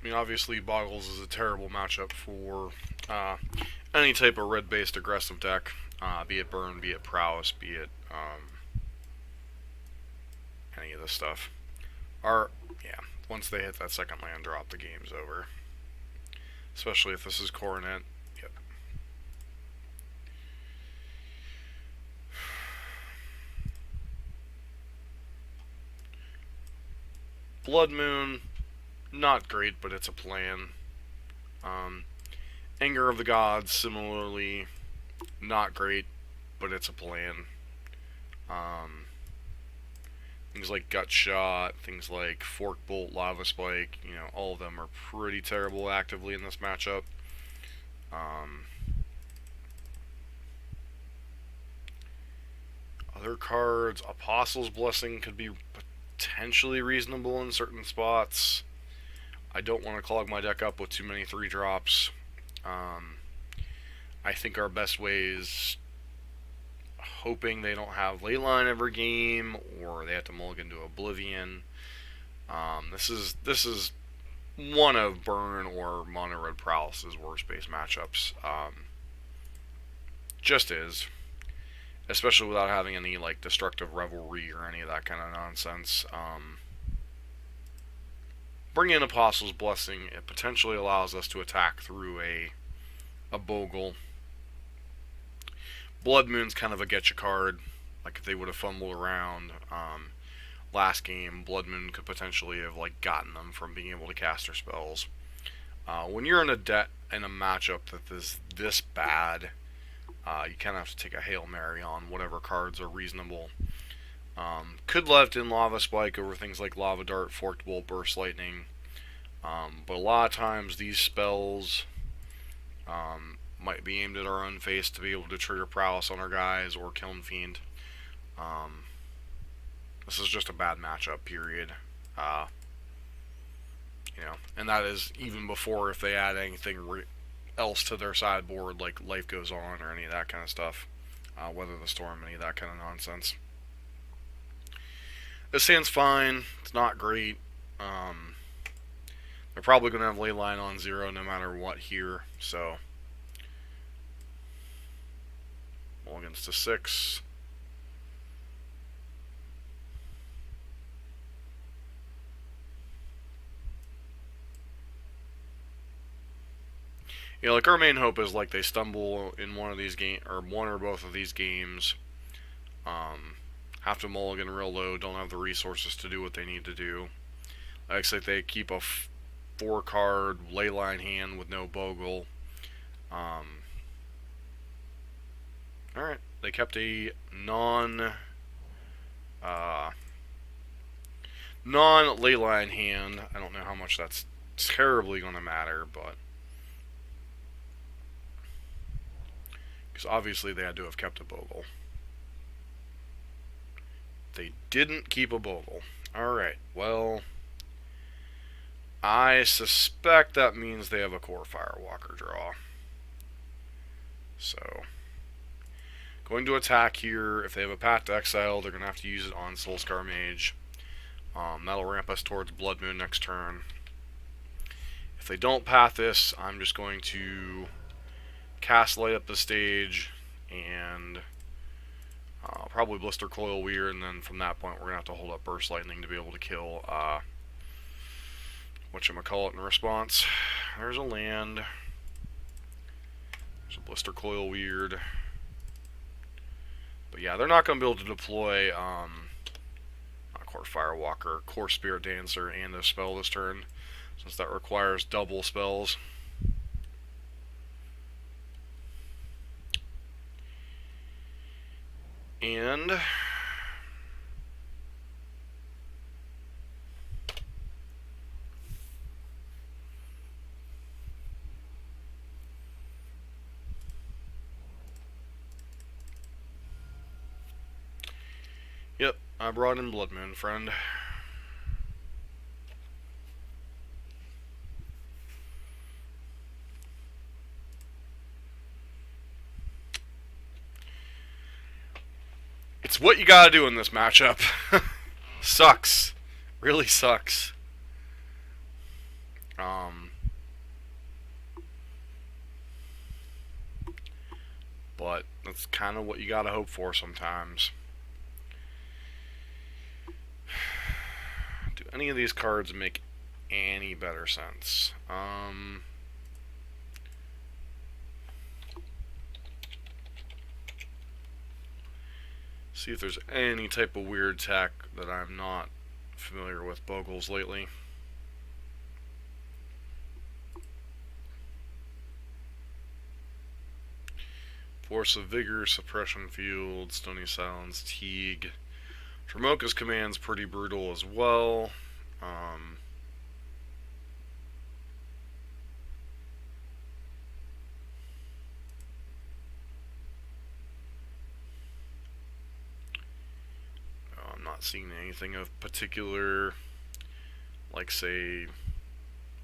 I mean, obviously, Boggles is a terrible matchup for any type of red-based aggressive deck, be it Burn, be it Prowess, be it any of this stuff. Yeah, once they hit that second land drop, the game's over. Especially if this is Coronet. Yep. Blood Moon, not great, but it's a plan. Anger of the Gods, similarly, not great, but it's a plan. Things like Gut Shot, things like Fork Bolt, Lava Spike, you know, all of them are pretty terrible actively in this matchup. Other cards, Apostle's Blessing could be potentially reasonable in certain spots. I don't want to clog my deck up with too many 3-drops. I think our best way is hoping they don't have Leyline every game, or they have to mulligan to Oblivion. This is one of Burn or Mono Red Prowess's worst base matchups. Just is, especially without having any like destructive revelry or any of that kind of nonsense. Bring in Apostle's Blessing. It potentially allows us to attack through a Bogle. Blood Moon's kind of a getcha card. Like if they would have fumbled around last game, Blood Moon could potentially have like gotten them from being able to cast their spells. When you're in a matchup that is this bad, you kind of have to take a Hail Mary on whatever cards are reasonable. Could left in Lava Spike over things like Lava Dart, Forked Bolt, Burst Lightning. But a lot of times these spells might be aimed at our own face to be able to trigger Prowess on our guys or Kiln Fiend. This is just a bad matchup, period. And that is even before if they add anything else to their sideboard, like Life Goes On or any of that kind of stuff. Weather the Storm, any of that kind of nonsense. This hand's fine. It's not great. They're probably going to have Leyline on 0 no matter what here, so mulligans to 6. Like our main hope is like they stumble in one of these games, or one or both of these games, have to mulligan real low, don't have the resources to do what they need to do. Looks like they keep a 4-card Leyline hand with no Bogle. Alright, they kept a non-Leyline hand. I don't know how much that's terribly going to matter, but because obviously they had to have kept a Bogle. They didn't keep a Bogle. Alright, well, I suspect that means they have a Core Firewalker draw. So, going to attack here. If they have a Path to Exile, they're going to have to use it on Soulscar Mage. That'll ramp us towards Blood Moon next turn. If they don't path this, I'm just going to cast Light Up the Stage and probably Blister Coil Weird, and then from that point we're going to have to hold up Burst Lightning to be able to kill whatchamacallit in response. There's a land. There's a Blister Coil Weird. But yeah, they're not going to be able to deploy Core Firewalker, Core Spirit Dancer, and a spell this turn, since that requires double spells. And yep, I brought in Blood Moon, friend. It's what you gotta do in this matchup. Sucks. Really sucks. But that's kind of what you gotta hope for sometimes. Do any of these cards make any better sense? See if there's any type of weird tech that I'm not familiar with Boggles lately. Force of Vigor, Suppression Field, Stony Silence, Teague. Tremoka's command's pretty brutal as well. I'm not seeing anything of particular, like say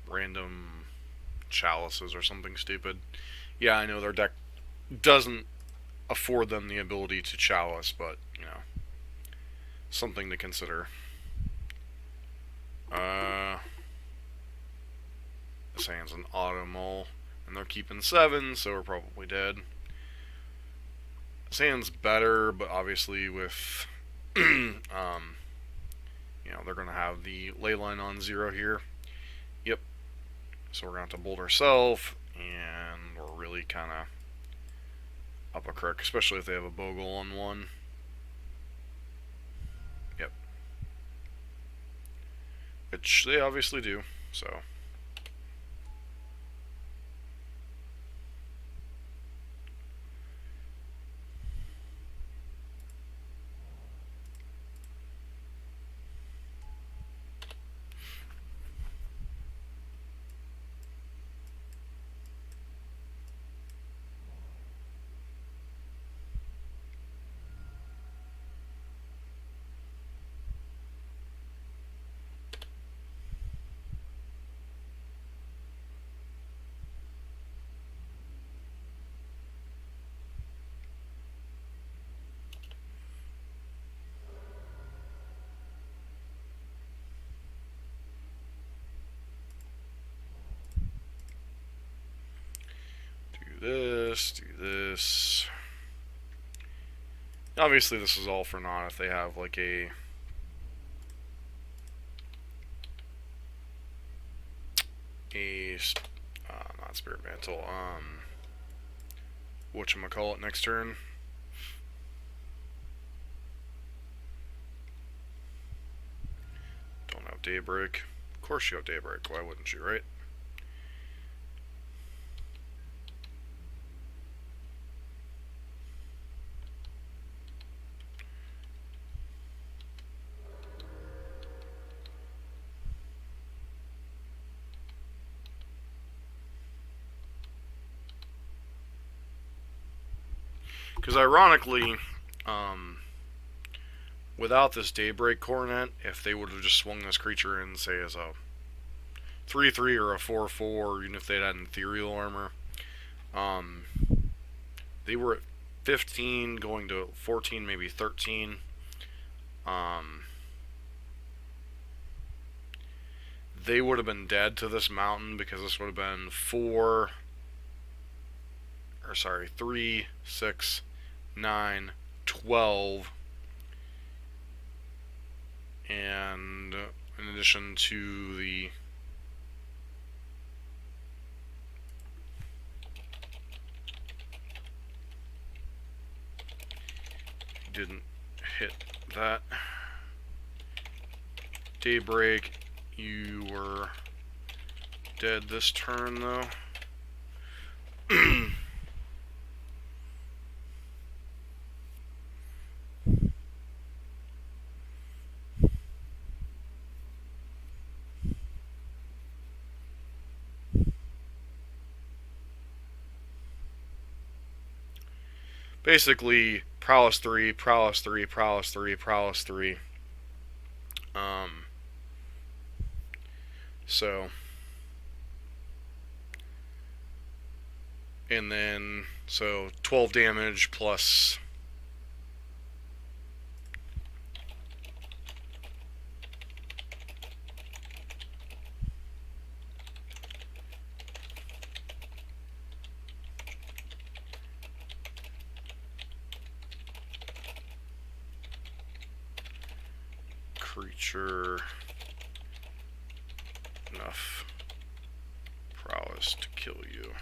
random chalices or something stupid. Yeah, I know their deck doesn't afford them the ability to chalice, but, something to consider. This hand's an auto mole, and they're keeping 7, so we're probably dead. This hand's better, but obviously with, they're going to have the ley line on 0 here. Yep. So we're going to have to bolt ourselves, and we're really kind of up a creek, especially if they have a Bogle on 1. Yep. Which they obviously do, so. Do this. Obviously, this is all for naught if they have like a not Spirit Mantle, whatchamacallit next turn. Don't have Daybreak. Of course you have Daybreak, why wouldn't you, right? Because ironically, without this Daybreak Coronet, if they would have just swung this creature in, say, as a 3/3 or a 4/4, even if they'd had Ethereal Armor, they were at 15, going to 14, maybe 13. They would have been dead to this mountain because this would have been 3, 6, 9, 12, and in addition to the didn't hit that Daybreak, you were dead this turn though. Basically, Prowess 3, Prowess 3, Prowess 3, Prowess 3. So, and then, so 12 damage plus creature enough prowess to kill you.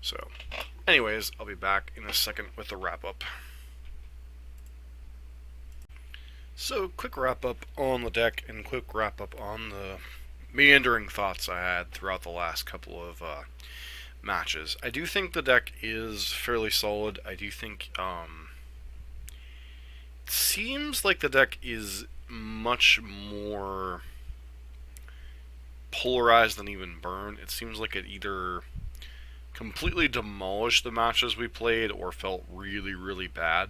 So, Anyways, I'll be back in a second with a wrap-up. So, quick wrap-up on the deck and quick wrap-up on the meandering thoughts I had throughout the last couple of matches. I do think the deck is fairly solid. I do think it seems like the deck is much more polarized than even Burn. It seems like it either completely demolished the matches we played or felt really, really bad.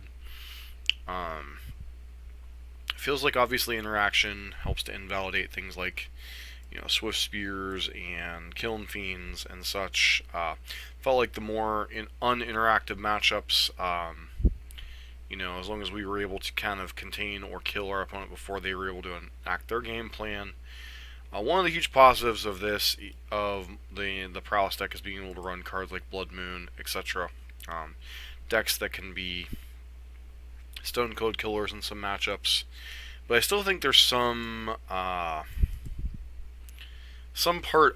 It feels like obviously interaction helps to invalidate things like, you know, Swift Spears and Kiln Fiends and such. Felt like the more uninteractive matchups, you know, as long as we were able to kind of contain or kill our opponent before they were able to enact their game plan. One of the huge positives of this, of the Prowess deck, is being able to run cards like Blood Moon, etc. Decks that can be Stone Cold killers in some matchups. But I still think there's some part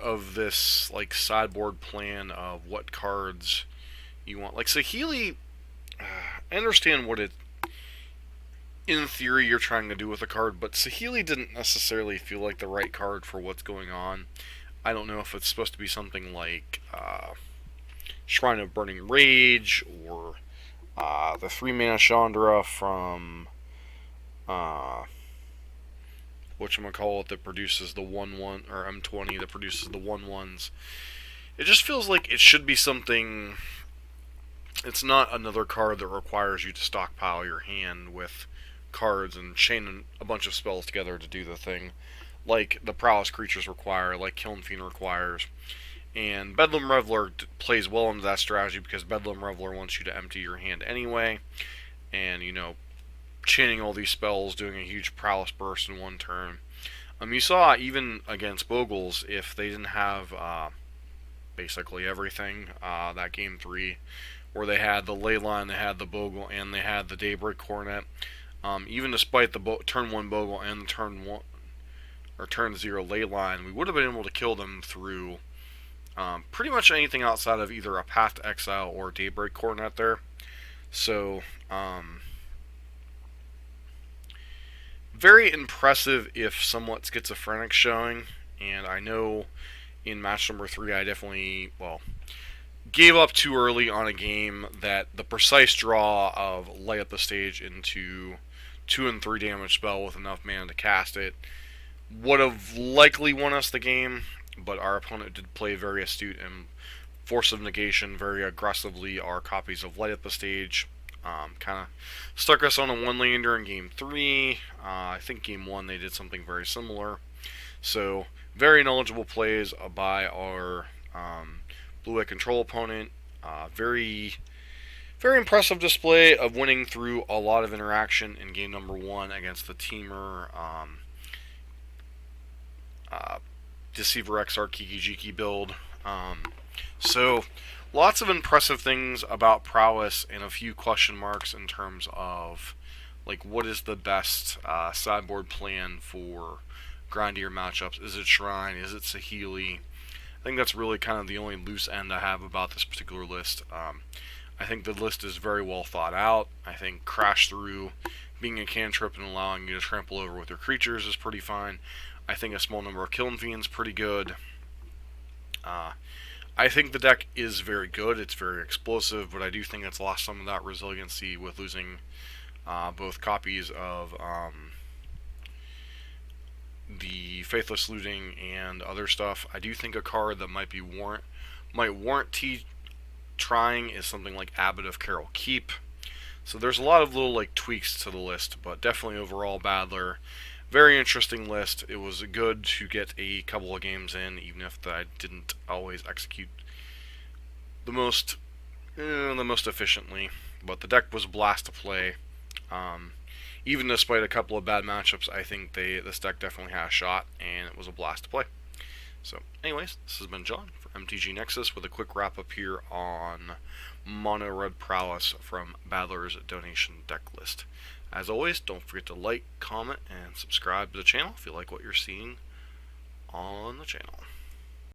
of this like sideboard plan of what cards you want. Like Saheeli, I understand what it, in theory, you're trying to do with a card, but Saheeli didn't necessarily feel like the right card for what's going on. I don't know if it's supposed to be something like Shrine of Burning Rage or the 3-mana Chandra from whatchamacallit that produces the 1/1, or M20 that produces the 1/1s. It just feels like it should be something. It's not another card that requires you to stockpile your hand with cards and chain a bunch of spells together to do the thing, like the Prowess creatures require, like Kiln Fiend requires. And Bedlam Reveler plays well into that strategy because Bedlam Reveler wants you to empty your hand anyway, and, you know, chaining all these spells, doing a huge Prowess burst in one turn. You saw even against Boggles, if they didn't have basically everything, that game 3, where they had the Leyline, they had the Bogle, and they had the Daybreak Coronet. Even despite the turn 1 Bogle and the turn 0 Leyline, we would have been able to kill them through pretty much anything outside of either a Path to Exile or Daybreak Coronet there. So, very impressive if somewhat schizophrenic showing. And I know in match number 3 I definitely, gave up too early on a game that the precise draw of Light Up the Stage into 2 and 3 damage spell with enough mana to cast it would have likely won us the game, but our opponent did play very astute and Force of Negation very aggressively our copies of Light Up the Stage. Kind of stuck us on a 1-lander in game 3. I think game 1 they did something very similar. So, very knowledgeable plays by our blue-white control opponent. Very impressive display of winning through a lot of interaction in game number 1 against the Temur Deceiver XR Kiki build. So, lots of impressive things about Prowess and a few question marks in terms of, like, what is the best sideboard plan for grindier matchups? Is it Shrine? Is it Saheeli? I think that's really kind of the only loose end I have about this particular list. I think the list is very well thought out. I think Crash Through being a cantrip and allowing you to trample over with your creatures is pretty fine. I think a small number of Kiln Fiends pretty good. I think the deck is very good. It's very explosive, but I do think it's lost some of that resiliency with losing both copies of the Faithless Looting and other stuff. I do think a card that might warrant trying is something like Abbot of Carol Keep. So there's a lot of little like tweaks to the list, but definitely overall Badler, very interesting list. It was good to get a couple of games in, even if I didn't always execute the most efficiently. But the deck was a blast to play. Even despite a couple of bad matchups, I think this deck definitely had a shot, and it was a blast to play. So, anyways, this has been John for MTG Nexus with a quick wrap-up here on Mono Red Prowess from Badler's donation deck list. As always, don't forget to like, comment, and subscribe to the channel if you like what you're seeing on the channel.